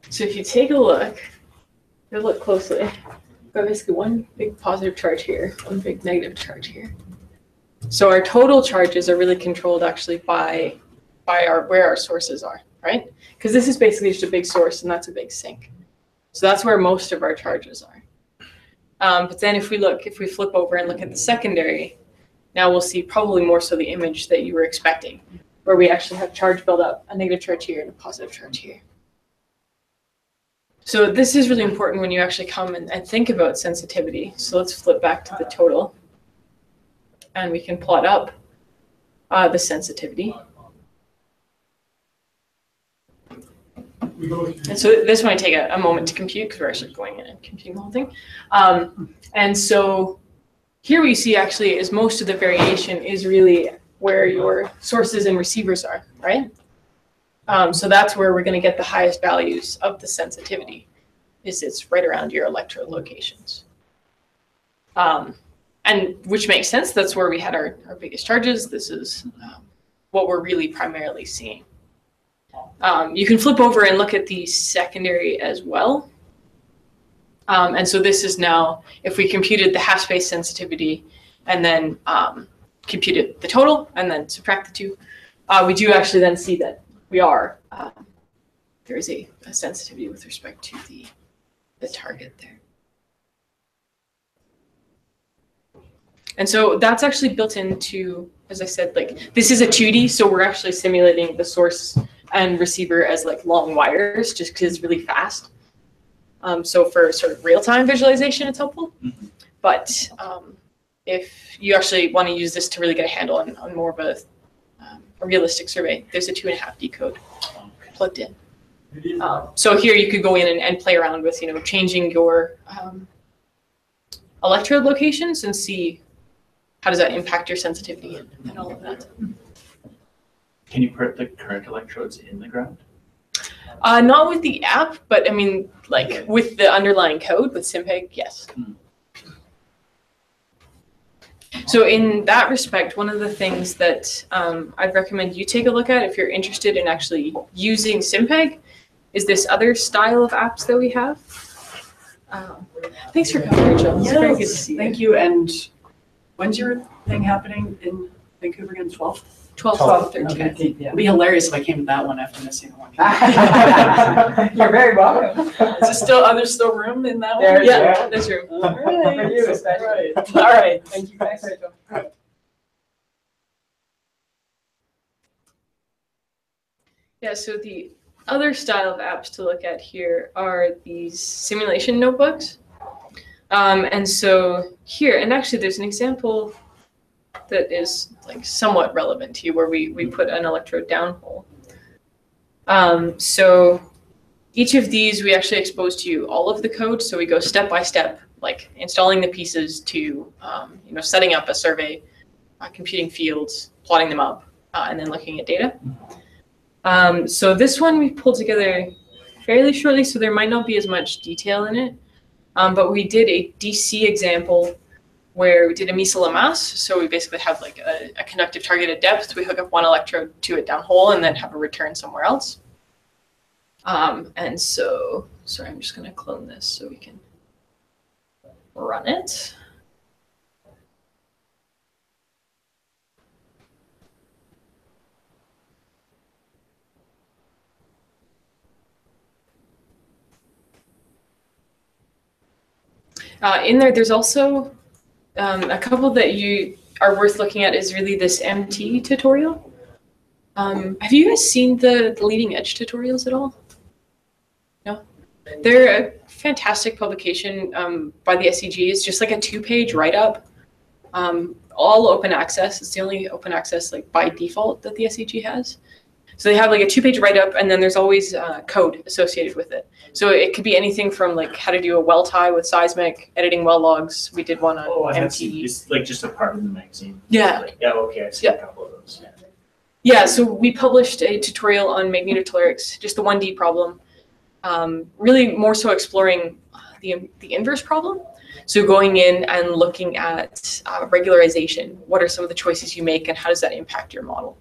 So if you take a look, look closely, we've got basically one big positive charge here, one big negative charge here. So our total charges are really controlled actually by where our sources are, right? Because this is basically just a big source and that's a big sink. So that's where most of our charges are. But then if we flip over and look at the secondary, now we'll see probably more so the image that you were expecting, where we actually have charge buildup, a negative charge here and a positive charge here. So this is really important when you actually come and think about sensitivity. So let's flip back to the total, and we can plot up the sensitivity. And so this might take a moment to compute because we're actually going in and computing the whole thing. And so here we see actually is most of the variation is really where your sources and receivers are, right? So that's where we're going to get the highest values of the sensitivity, it's right around your electrode locations. And which makes sense. That's where we had our biggest charges. This is what we're really primarily seeing. You can flip over and look at the secondary as well. And so this is now, if we computed the half space sensitivity and then computed the total and then subtract the two, we do actually then see that there is a sensitivity with respect to the target there. And so that's actually built into, as I said, like this is a 2D, so we're actually simulating the source and receiver as like long wires just because it's really fast. So for sort of real-time visualization, it's helpful. Mm-hmm. But if you actually want to use this to really get a handle on more of a realistic survey, there's a 2.5D code plugged in. So here you could go in and play around with, changing your electrode locations and see how does that impact your sensitivity and all of that. Can you put the current electrodes in the ground? Not with the app, but I mean, like with the underlying code with Simpeg, yes. So in that respect, one of the things that I'd recommend you take a look at if you're interested in actually using Simpeg is this other style of apps that we have. Thanks for coming, Rachel. It's very good to Yes, see you. thank you. And when's your thing happening in Vancouver again? 12th? 12th, 13th. Okay. It'd be hilarious if I came to that one after missing one. You're very welcome. Is there still room in that one? There's Yeah, there's room. All right. For you especially. All right. All right. Thank you. Thanks, Rachel. Yeah, so the other style of apps to look at here are these simulation notebooks. And so here, and actually there's an example that is like somewhat relevant to you where we put an electrode downhole. So each of these we actually expose to you all of the code. So we go step by step, like installing the pieces to, setting up a survey, computing fields, plotting them up, and then looking at data. So this one we pulled together fairly shortly, so there might not be as much detail in it. But we did a DC example where we did a mise la masse. So we basically have like a conductive target at depth. We hook up one electrode to it downhole and then have a return somewhere else. And so, sorry, I'm just going to clone this so we can run it. In there's also a couple that you are worth looking at is really this MT tutorial. Have you guys seen the leading edge tutorials at all? No? They're a fantastic publication by the SEG. It's just like a 2-page write-up, all open access. It's the only open access like by default that the SEG has. So they have like a 2-page write-up, and then there's always code associated with it. So it could be anything from like how to do a well tie with seismic, editing well logs. We did one on MT. It's like just a part of the magazine. Yeah. Like, yeah, okay, I've seen a couple of those. Yeah, so we published a tutorial on magnetotellurics, just the 1D problem, really more so exploring the inverse problem. So going in and looking at regularization. What are some of the choices you make, and how does that impact your model?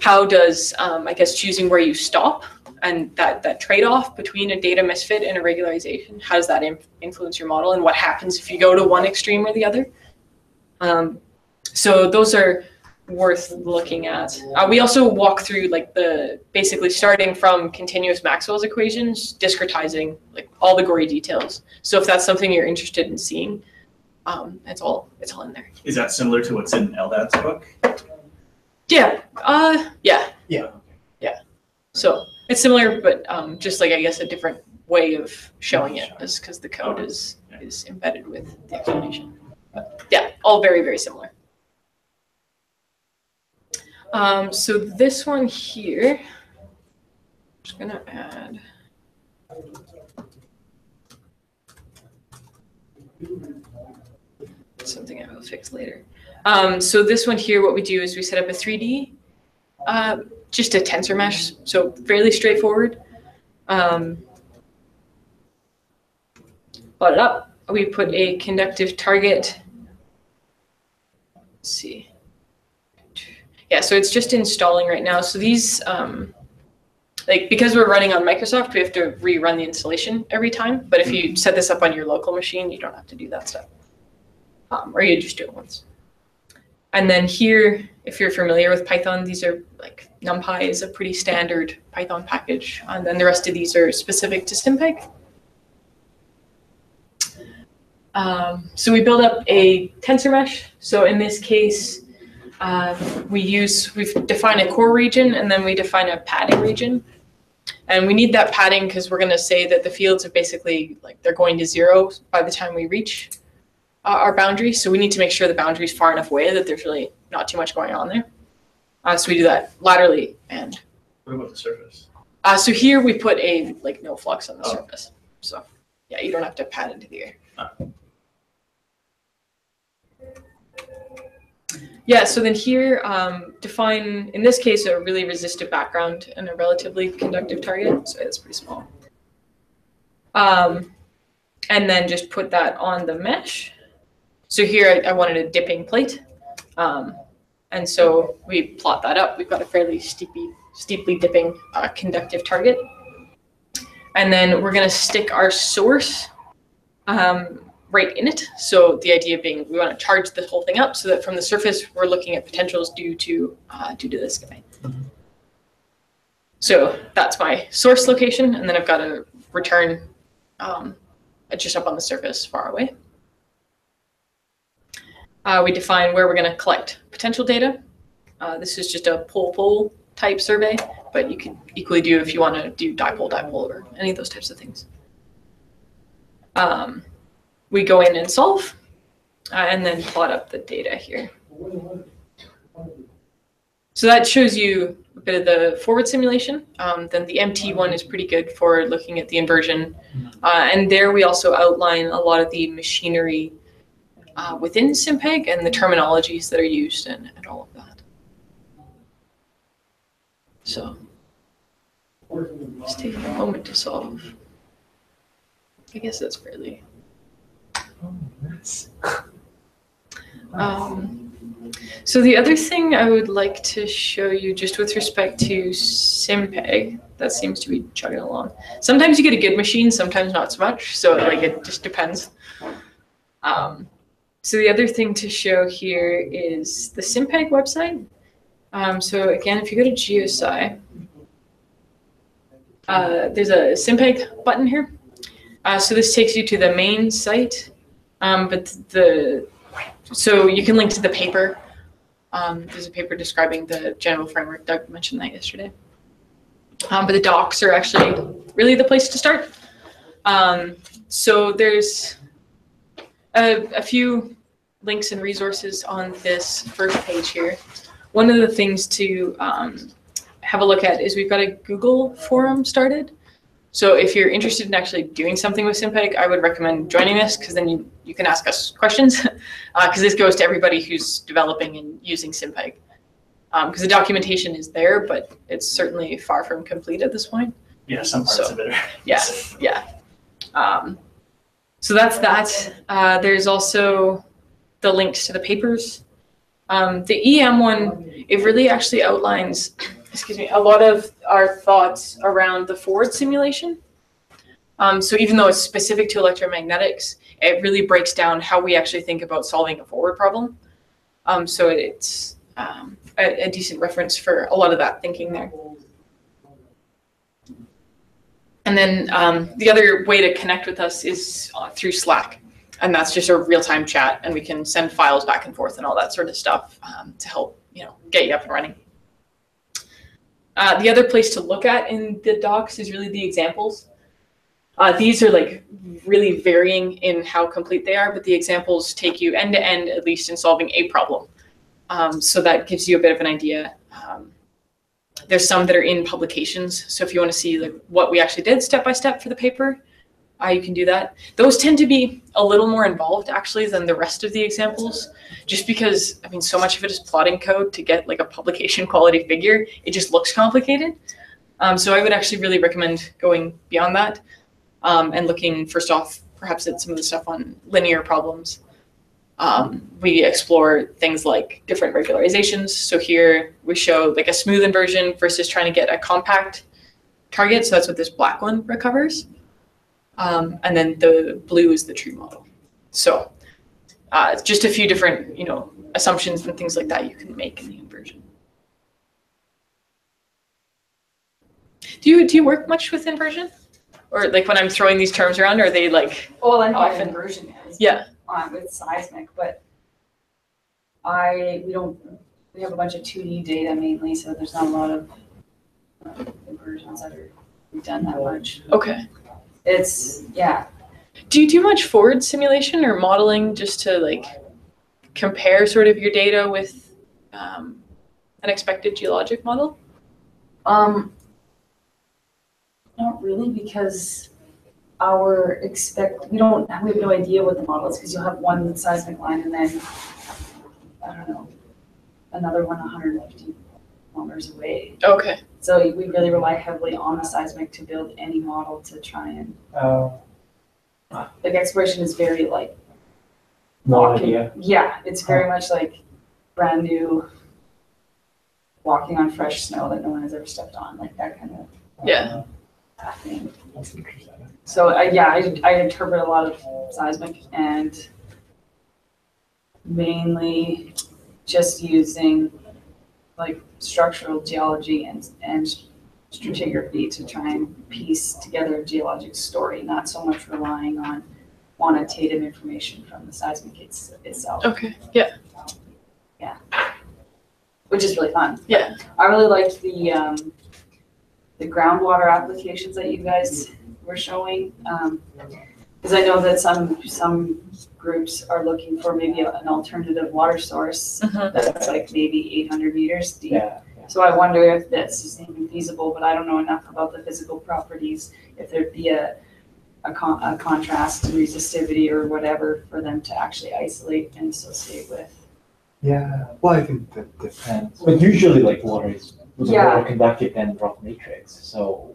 How does, I guess, choosing where you stop and that trade-off between a data misfit and a regularization, how does that influence your model, and what happens if you go to one extreme or the other? So those are worth looking at. We also walk through like basically starting from continuous Maxwell's equations, discretizing like all the gory details. So if that's something you're interested in seeing, it's all in there. Is that similar to what's in Eldad's book? Yeah. Yeah. Yeah. So it's similar, but just like I guess a different way of showing it is because the code is embedded with the explanation. But yeah, all very, very similar. So this one here, I'm just gonna add. Something I will fix later. So this one here, what we do is we set up a 3D, just a tensor mesh, so fairly straightforward. Plot it up. We put a conductive target. Let's see. Yeah, so it's just installing right now. So these, because we're running on Microsoft, we have to rerun the installation every time. But if you set this up on your local machine, you don't have to do that stuff. Or you just do it once. And then here, if you're familiar with Python, these are like NumPy is a pretty standard Python package. And then the rest of these are specific to SymPy. So we build up a tensor mesh. So in this case, we've defined a core region, and then we define a padding region. And we need that padding because we're going to say that the fields are basically like they're going to 0 by the time we reach our boundary. So we need to make sure the boundary is far enough away that there's really not too much going on there. So we do that laterally. And what about the surface? So here we put a no flux on the surface. So yeah, you don't have to pad into the air. Yeah, so then here, define, in this case, a really resistive background and a relatively conductive target. So that's pretty small. And then just put that on the mesh. So here I wanted a dipping plate. And so we plot that up. We've got a fairly steeply dipping conductive target. And then we're going to stick our source right in it. So the idea being we want to charge the whole thing up so that from the surface we're looking at potentials due to this guy. So that's my source location, and then I've got a return just up on the surface far away. We define where we're going to collect potential data. This is just a pole-pole type survey, but you could equally do if you want to do dipole-dipole or any of those types of things. We go in and solve, and then plot up the data here. So that shows you a bit of the forward simulation. Then the MT one is pretty good for looking at the inversion. And there we also outline a lot of the machinery within SimPeg and the terminologies that are used and all of that. So just take a moment to solve. I guess that's fairly. So the other thing I would like to show you just with respect to SimPeg, that seems to be chugging along. Sometimes you get a good machine, sometimes not so much. So like it just depends. So the other thing to show here is the SimPeg website. So again, if you go to GeoSci, there's a SimPeg button here. So this takes you to the main site, so you can link to the paper. There's a paper describing the general framework. Doug mentioned that yesterday. But the docs are actually really the place to start. So there's a few links and resources on this first page here. One of the things to have a look at is we've got a Google forum started. So if you're interested in actually doing something with SimPeg, I would recommend joining this because then you can ask us questions because this goes to everybody who's developing and using SimPeg. Because the documentation is there, but it's certainly far from complete at this point. Yeah, some parts of it are. Yeah, yeah. So that's that. There's also the links to the papers. The EM one, it really actually outlines a lot of our thoughts around the forward simulation. So even though it's specific to electromagnetics, it really breaks down how we actually think about solving a forward problem. So it's a decent reference for a lot of that thinking there. And then the other way to connect with us is through Slack. And that's just a real-time chat, and we can send files back and forth and all that sort of stuff to help get you up and running. The other place to look at in the docs is really the examples. These are like really varying in how complete they are, but the examples take you end to end, at least in solving a problem. So that gives you a bit of an idea. There's some that are in publications. So if you want to see like what we actually did step by step for the paper, you can do that. Those tend to be a little more involved actually than the rest of the examples, just because, I mean, so much of it is plotting code to get like a publication quality figure. It just looks complicated. So I would actually really recommend going beyond that and looking first off, perhaps at some of the stuff on linear problems. We explore things like different regularizations. So here we show like a smooth inversion versus trying to get a compact target. So that's what this black one recovers. And then the blue is the true model. So it's just a few different, assumptions and things like that you can make in the inversion. Do you work much with inversion? Or like when I'm throwing these terms around, are they like Well, I know what often? inversion is. Yeah. With seismic, but we have a bunch of 2D data mainly, so there's not a lot of inversions that we've done that much. Okay. Yeah. Do you do much forward simulation or modeling just to like compare sort of your data with an expected geologic model? Not really, because we have no idea what the model is, because you'll have one seismic line and then, I don't know, another one 150 kilometers away. Okay. So we really rely heavily on the seismic to build any model to try and, like exploration is very like. No walking. idea. Yeah, it's very much like brand new, walking on fresh snow that no one has ever stepped on, like that kind of. Yeah. pathing. That's interesting. So I interpret a lot of seismic and mainly just using like structural geology and stratigraphy to try and piece together a geologic story, not so much relying on quantitative information from the seismic itself. Okay. Yeah. Which is really fun. Yeah. I really liked the groundwater applications that you guys were showing. Because I know that some groups are looking for maybe an alternative water source that's like maybe 800 meters deep. Yeah. So I wonder if this is even feasible, but I don't know enough about the physical properties, if there'd be a contrast to resistivity or whatever for them to actually isolate and associate with. Yeah, well, I think that depends. But usually, like water is more conductive than rock matrix, so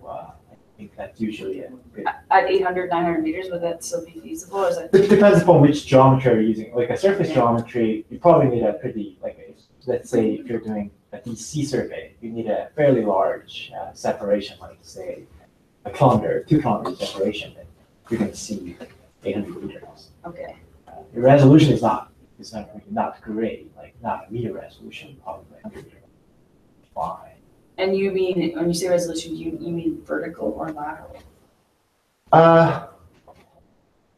I think that's usually a good. At 800, 900 meters, would that still be feasible, or is it? It depends upon which geometry you're using. Like a surface geometry, you probably need a pretty, let's say if you're doing a DC survey, you need a fairly large separation, like say a kilometer, 2 kilometer separation, that you're going to see 800 meters. Okay. Your resolution is not great, like not a meter resolution, probably 100 meters. Fine. And you mean, when you say resolution, you mean vertical or lateral?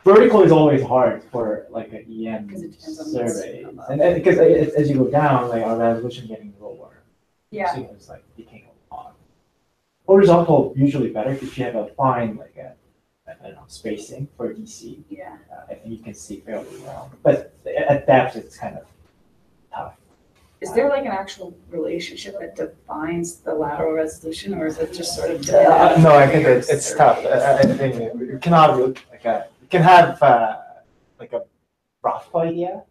Vertical is always hard for like an EM 'Cause it depends on survey, what's and because as you go down, like our resolution getting lower. Yeah. So it's like became a lot. Horizontal usually better if you have a fine I don't know, spacing for DC. Yeah. I think you can see fairly well, but at depth it's kind of tough. Is there like an actual relationship that defines the lateral resolution, or is it just sort of? No, I think it's tough. I think you cannot really, you can have like a rough idea,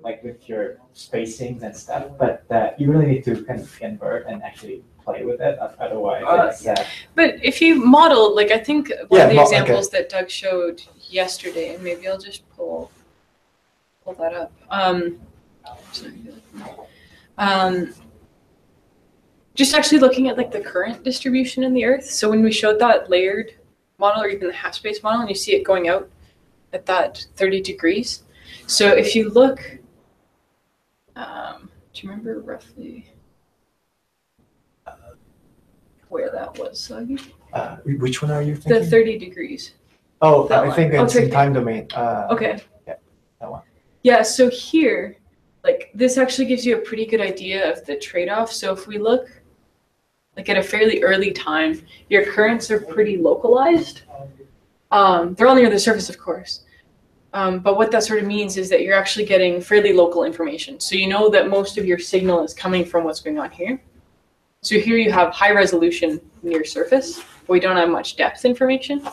like with your spacings and stuff, but you really need to kind of invert and actually play with it. Otherwise, But if you model, like I think one of the Yeah, examples that Doug showed yesterday, and maybe I'll just pull that up. Just actually looking at like the current distribution in the Earth. So when we showed that layered model or even the half space model, and you see it going out at that 30 degrees. So if you look, do you remember roughly where that was, Sagi? which one are you thinking? The 30 degrees. Oh, that I one. think Oh, it's it's in time domain. Okay. Yeah, that one. Yeah, so here, like this actually gives you a pretty good idea of the trade-off. So if we look like at a fairly early time, your currents are pretty localized. They're all near the surface, of course. But what that sort of means is that you're actually getting fairly local information. So you know that most of your signal is coming from what's going on here. So here you have high resolution near surface, but we don't have much depth information.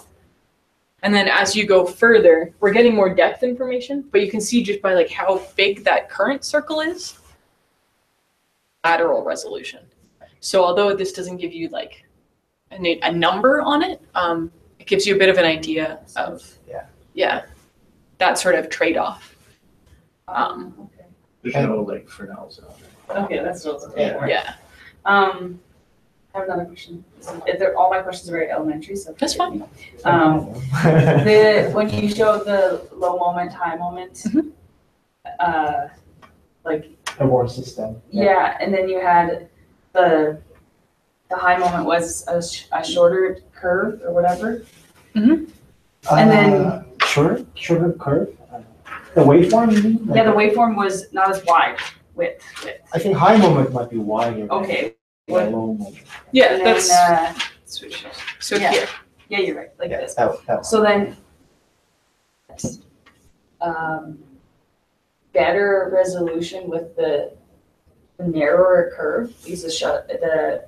And then as you go further, we're getting more depth information, but you can see just by like how big that current circle is, lateral resolution. So although this doesn't give you like a number on it, it gives you a bit of an idea of that sort of trade-off. Okay. There's no like for now, so. Okay, that's what I was looking for. Yeah, I have another question. All my questions are very elementary, so. that's fine. When you showed the low moment, high moment, like. The war system. Yeah, and then you had the high moment was a shorter curve or whatever. Mm-hmm. And then. Shorter curve? The waveform, you mean? Yeah, the waveform was not as wide width. I think high moment might be wider. Okay. Than low moment. Yeah, And that's then, so yeah. here. Yeah, you're right, like this. That So then, better resolution with the narrower curve, because the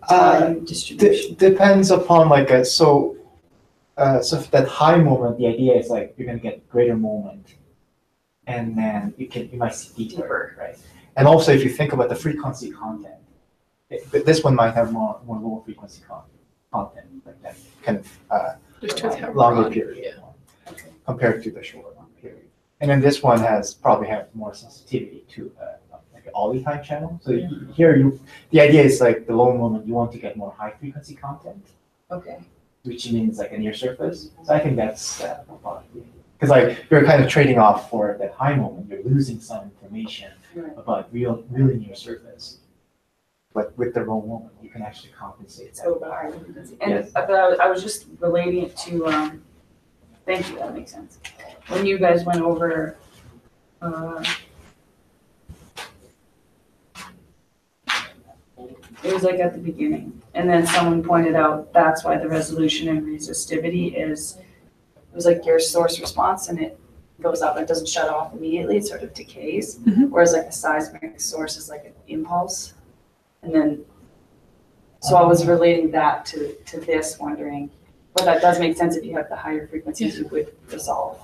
time distribution. Depends upon so for that high moment, the idea is like you're gonna get greater moment, and then you might see deeper, right? And also, if you think about the frequency content, this one might have more low frequency content, like that kind of Just with how longer broad, period yeah. compared to the shorter one period. And then this one probably have more sensitivity to like an Ollie type channel. So here the idea is like the low moment, you want to get more high frequency content, Okay. which means like a near surface. So I think that's because like you're kind of trading off for that high moment. You're losing some information Right. about really near surface. But with the low moment, you can actually compensate that. So the higher frequency. And Yes. but I was just relating it to, thank you, that makes sense. When you guys went over, it was like at the beginning, and then someone pointed out that's why the resolution and resistivity is, it was like your source response and it goes up, it doesn't shut off immediately, it sort of decays. Mhm. Whereas like a seismic source is like an impulse. And then, so I was relating that to this, wondering, well, that does make sense if you have the higher frequencies, you would resolve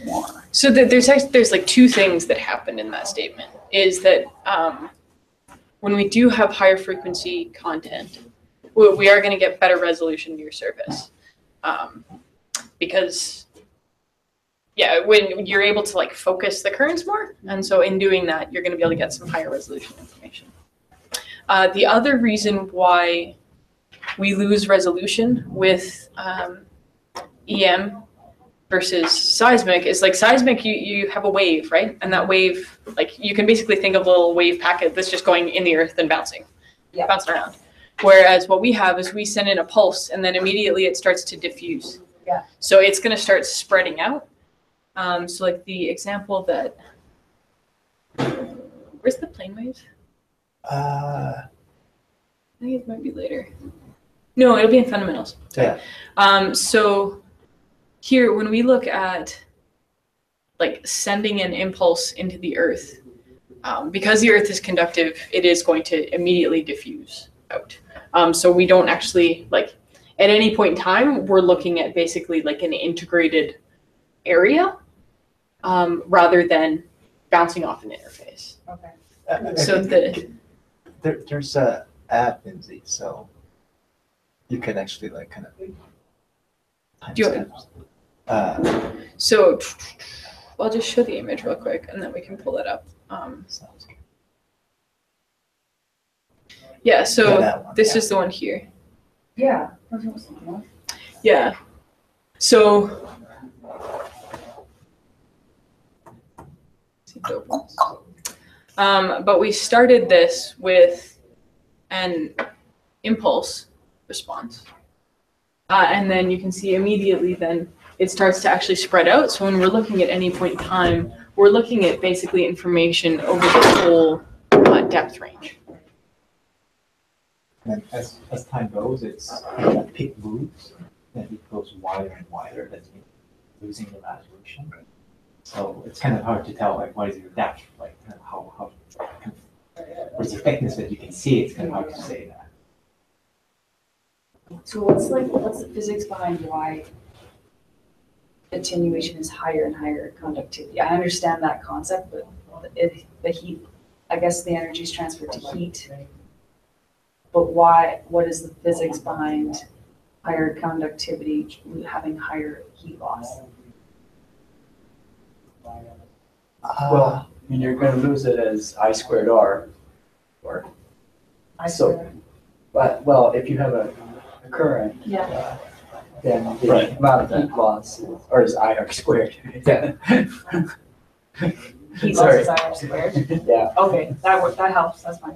more. So there's like two things that happen in that statement. Is that when we do have higher frequency content, we are going to get better resolution near surface, because when you're able to like focus the currents more, and so in doing that, you're going to be able to get some higher resolution information. The other reason why we lose resolution with EM versus seismic is like seismic, you have a wave, right? And that wave, like you can basically think of a little wave packet that's just going in the earth and bouncing around. Whereas what we have is we send in a pulse and then immediately it starts to diffuse. Yeah. So it's going to start spreading out. So like the example that, where's the plane waves? I think it might be later. No, it'll be in fundamentals. Yeah. So here, when we look at like sending an impulse into the earth, because the earth is conductive, it is going to immediately diffuse out. So we don't actually, like, at any point in time, we're looking at basically like an integrated area rather than bouncing off an interface. Okay. So there's a app in Z, so you can actually like kind of timestamps. So I'll just show the image real quick and then we can pull it up. Sounds good. Yeah, so that one, this yeah. is the one here. Yeah. That's what I was thinking of. Yeah. So see if it opens. But we started this with an impulse response. And then you can see immediately then it starts to actually spread out. So when we're looking at any point in time, we're looking at basically information over the whole depth range. And as time goes, it's the peak moves, and it goes wider and wider. That's losing the resolution. So it's kind of hard to tell, like, what is your depth, like, how what's the thickness that you can see. It's kind of hard to say that. So what's the physics behind why attenuation is higher and higher conductivity? I understand that concept, but the heat, I guess the energy is transferred to heat. But why? What is the physics behind higher conductivity having higher heat loss? Well, I mean, you're going to lose it as I squared R, or so. But well, if you have a current, Yeah. then the Right. amount of heat loss or is I R squared. Yeah. Heat loss Sorry. is IR squared. Yeah. Okay, that helps. That's fine.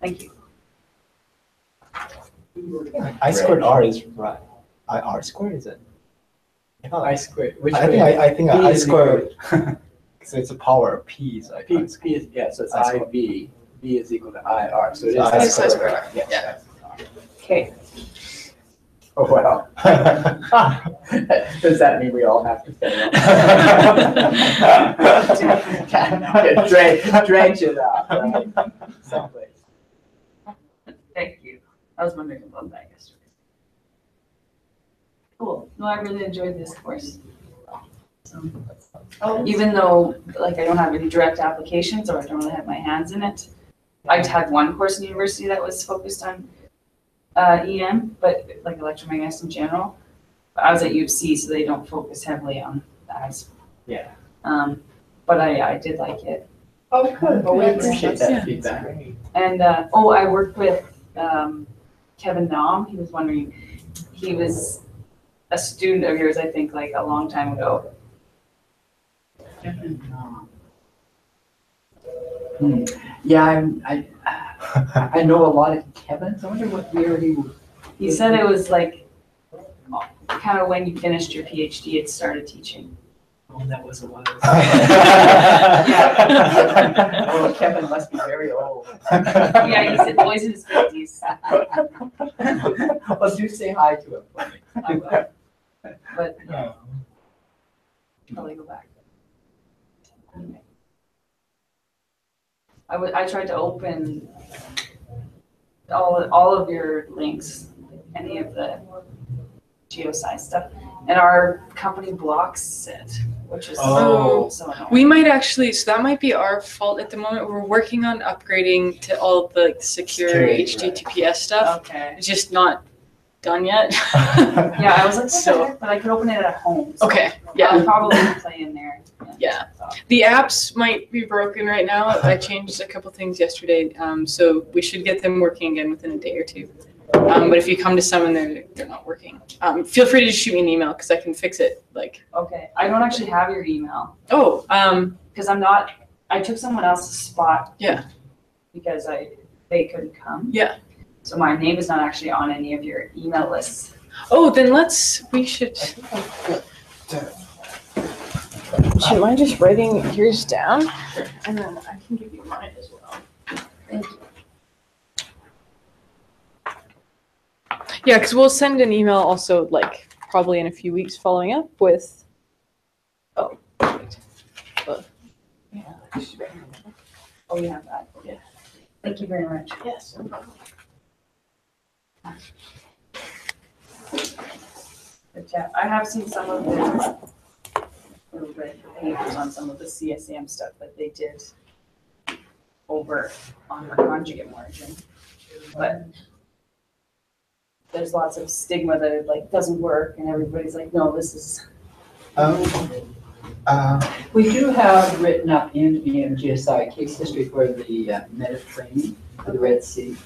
Thank you. I squared R is right. R squared is it? I squared. Which I think P I is squared. equal So it's a power of P. So P is, yeah, so it's I squared. IV. V is equal to IR. So it is I I squared. squared. Yes. Yeah. Okay. Oh, wow. Does that mean we all have to fail? Dredge it out, right? Someplace. Thank you. I was wondering about that yesterday. Cool. No, I really enjoyed this course. So, even though like I don't have any direct applications or I don't really have my hands in it, I've had one course in university that was focused on EM, but like electromagnetics in general. But I was at U of C, so they don't focus heavily on that. Yeah. But I did like it. Oh, good. Well, we Yeah. appreciate that Yeah. feedback. And I worked with Kevin Naum. He was wondering, he was a student of yours, I think, like a long time ago. Yeah, I know a lot of Kevin's. I wonder what year He said it was like kind of when you finished your PhD, it started teaching. Oh, that was a while ago. Yeah. Oh, Kevin must be very old. Yeah, he said boys in his 50s. Well, do say hi to him. I will. But yeah, probably go back. Anyway. I tried to open all of your links, any of the GeoSci stuff, and our company blocks it, which is so annoying. We might actually, so that might be our fault at the moment. We're working on upgrading to all the secure HTTPS stuff. Okay. It's just not done yet. Yeah, I was like, so, but I could open it at home. So Okay, yeah. I'll probably play in there. Yeah. The apps might be broken right now. I changed a couple things yesterday, so we should get them working again within a day or two. But if you come to some and they're not working, feel free to just shoot me an email because I can fix it. Like. Okay, I don't actually have your email. Oh. Because I took someone else's spot. Yeah. Because they couldn't come. Yeah. So my name is not actually on any of your email lists. Oh, then we should. Should I just writing yours down? And then I can give you mine as well. Thank you. Yeah, because we'll send an email also, like, probably in a few weeks following up with. Oh, wait. Yeah. Oh, you have that. Yeah. Thank you very much. Yes, no problem. But yeah, I have seen some of the red papers on some of the CSAM stuff that they did over on the conjugate margin, but there's lots of stigma that it like doesn't work, and everybody's like, no, this is. We do have written up in GeoSci case history for the Mediterranean, for the Red Sea.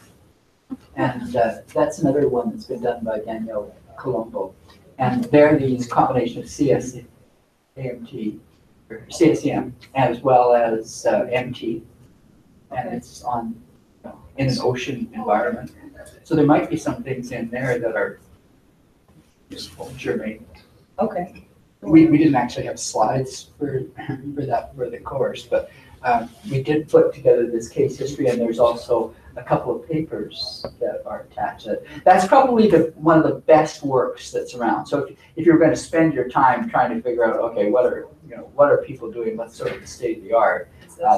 And that's another one that's been done by Danielle Colombo. And they're the combination of CSAMT, or CSAM, as well as MT. And it's on, in an ocean environment. So there might be some things in there that are useful, germane. Okay. We didn't actually have slides for the course, but we did put together this case history, and there's also a couple of papers that are attached to it. That's probably one of the best works that's around. So if you're going to spend your time trying to figure out, okay, what are people doing? What's sort of the state of the art?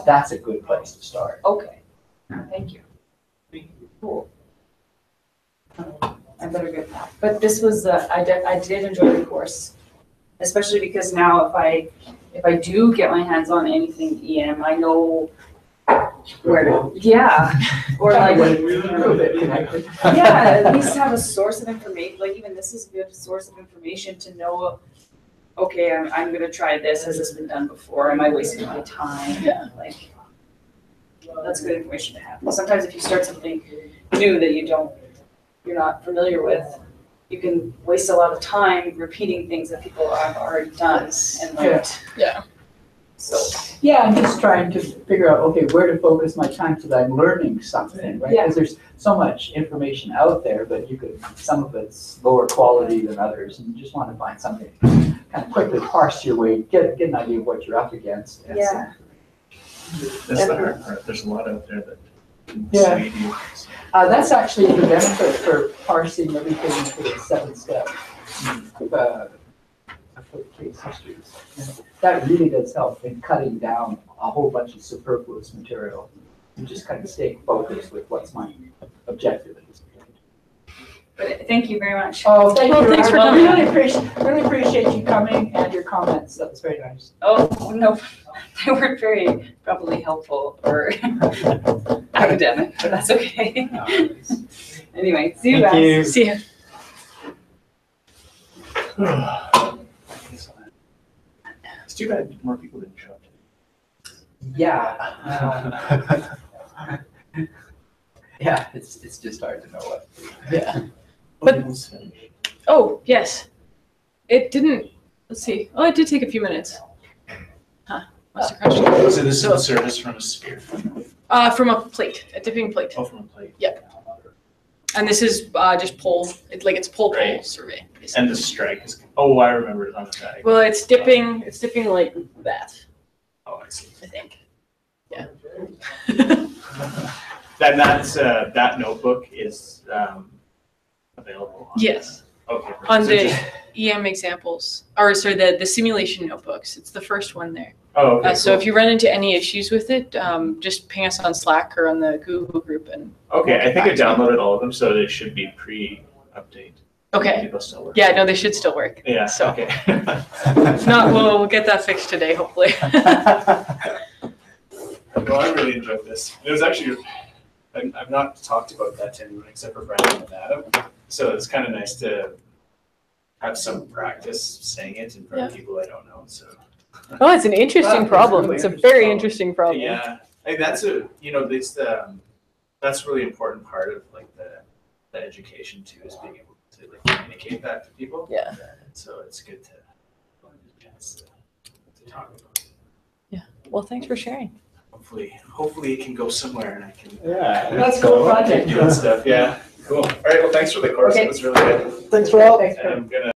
That's a good place to start. Okay. Thank you. Cool. I better get that. But this was I did enjoy the course, especially because now if I do get my hands on anything EM, I know where to, yeah, or like, yeah, at least have a source of information. Like even this is a good source of information to know, okay, I'm gonna try this. Has this been done before? Am I wasting my time? Yeah. Like, that's good information to have. Sometimes if you start something new that you're not familiar with, you can waste a lot of time repeating things that people have already done and learned. Yeah. So. Yeah, I'm just trying to figure out, okay, where to focus my time so that I'm learning something, right? Yeah. Because there's so much information out there, but some of it's lower quality than others, and you just want to find something, kind of quickly parse your way, get an idea of what you're up against. And Yeah. That's the hard part. There's a lot out there that can Yeah. sway you. That's actually the benefit for parsing everything into the 7 steps. Case histories. And that really does help in cutting down a whole bunch of superfluous material and just kind of staying focused with what's my objective at this point. But thank you very much. Oh, thank Well, you. thanks for I coming. really appreciate you coming and your comments. That was very nice. Oh, no, they weren't very probably helpful or academic, but that's okay. Anyway, see you Thank guys. you. See ya. It's too bad more people didn't show up today. Yeah. Yeah, it's just hard to know what. Yeah. But- Almost finished. Oh, yes. It didn't, let's see. Oh, it did take a few minutes. Huh, must have crashed. So this is the surface from a sphere? From a plate, a dipping plate. Oh, from a plate? Yep. And this is just pole, it's pole Right. survey. Basically. And the strike is, oh, I remember it on the diagram. Well, it's dipping like that, Oh, I see. I think. Yeah. Then that's, that notebook is available? On Yes. Okay. On So the just- EM examples, or sorry, the simulation notebooks. It's the first one there. Oh, okay. So cool. if you run into any issues with it, just ping us on Slack or on the Google group and. Okay, I think I back to me. downloaded all of them, so they should be pre-update. Okay. People still work. Yeah, no, they should still work. Yeah, So- okay. If not, we'll get that fixed today, hopefully. Well, I really enjoyed this. It was actually, I've not talked about that to anyone except for Brandon and Adam. So it's kind of nice to have some practice saying it in front of people I don't know, so. Oh, it's an interesting Wow, problem. really It's a interesting very problem. interesting problem. Yeah, like that's it's that's a really important part of like the education too, is being able to like communicate that to people. Yeah. And so it's good to talk about it. Well, thanks for sharing. Hopefully it can go somewhere and I can Yeah, that's cool project. do that stuff. Yeah, cool. All right, well, thanks for the course. Okay. It was really good. Thanks for all. And I'm gonna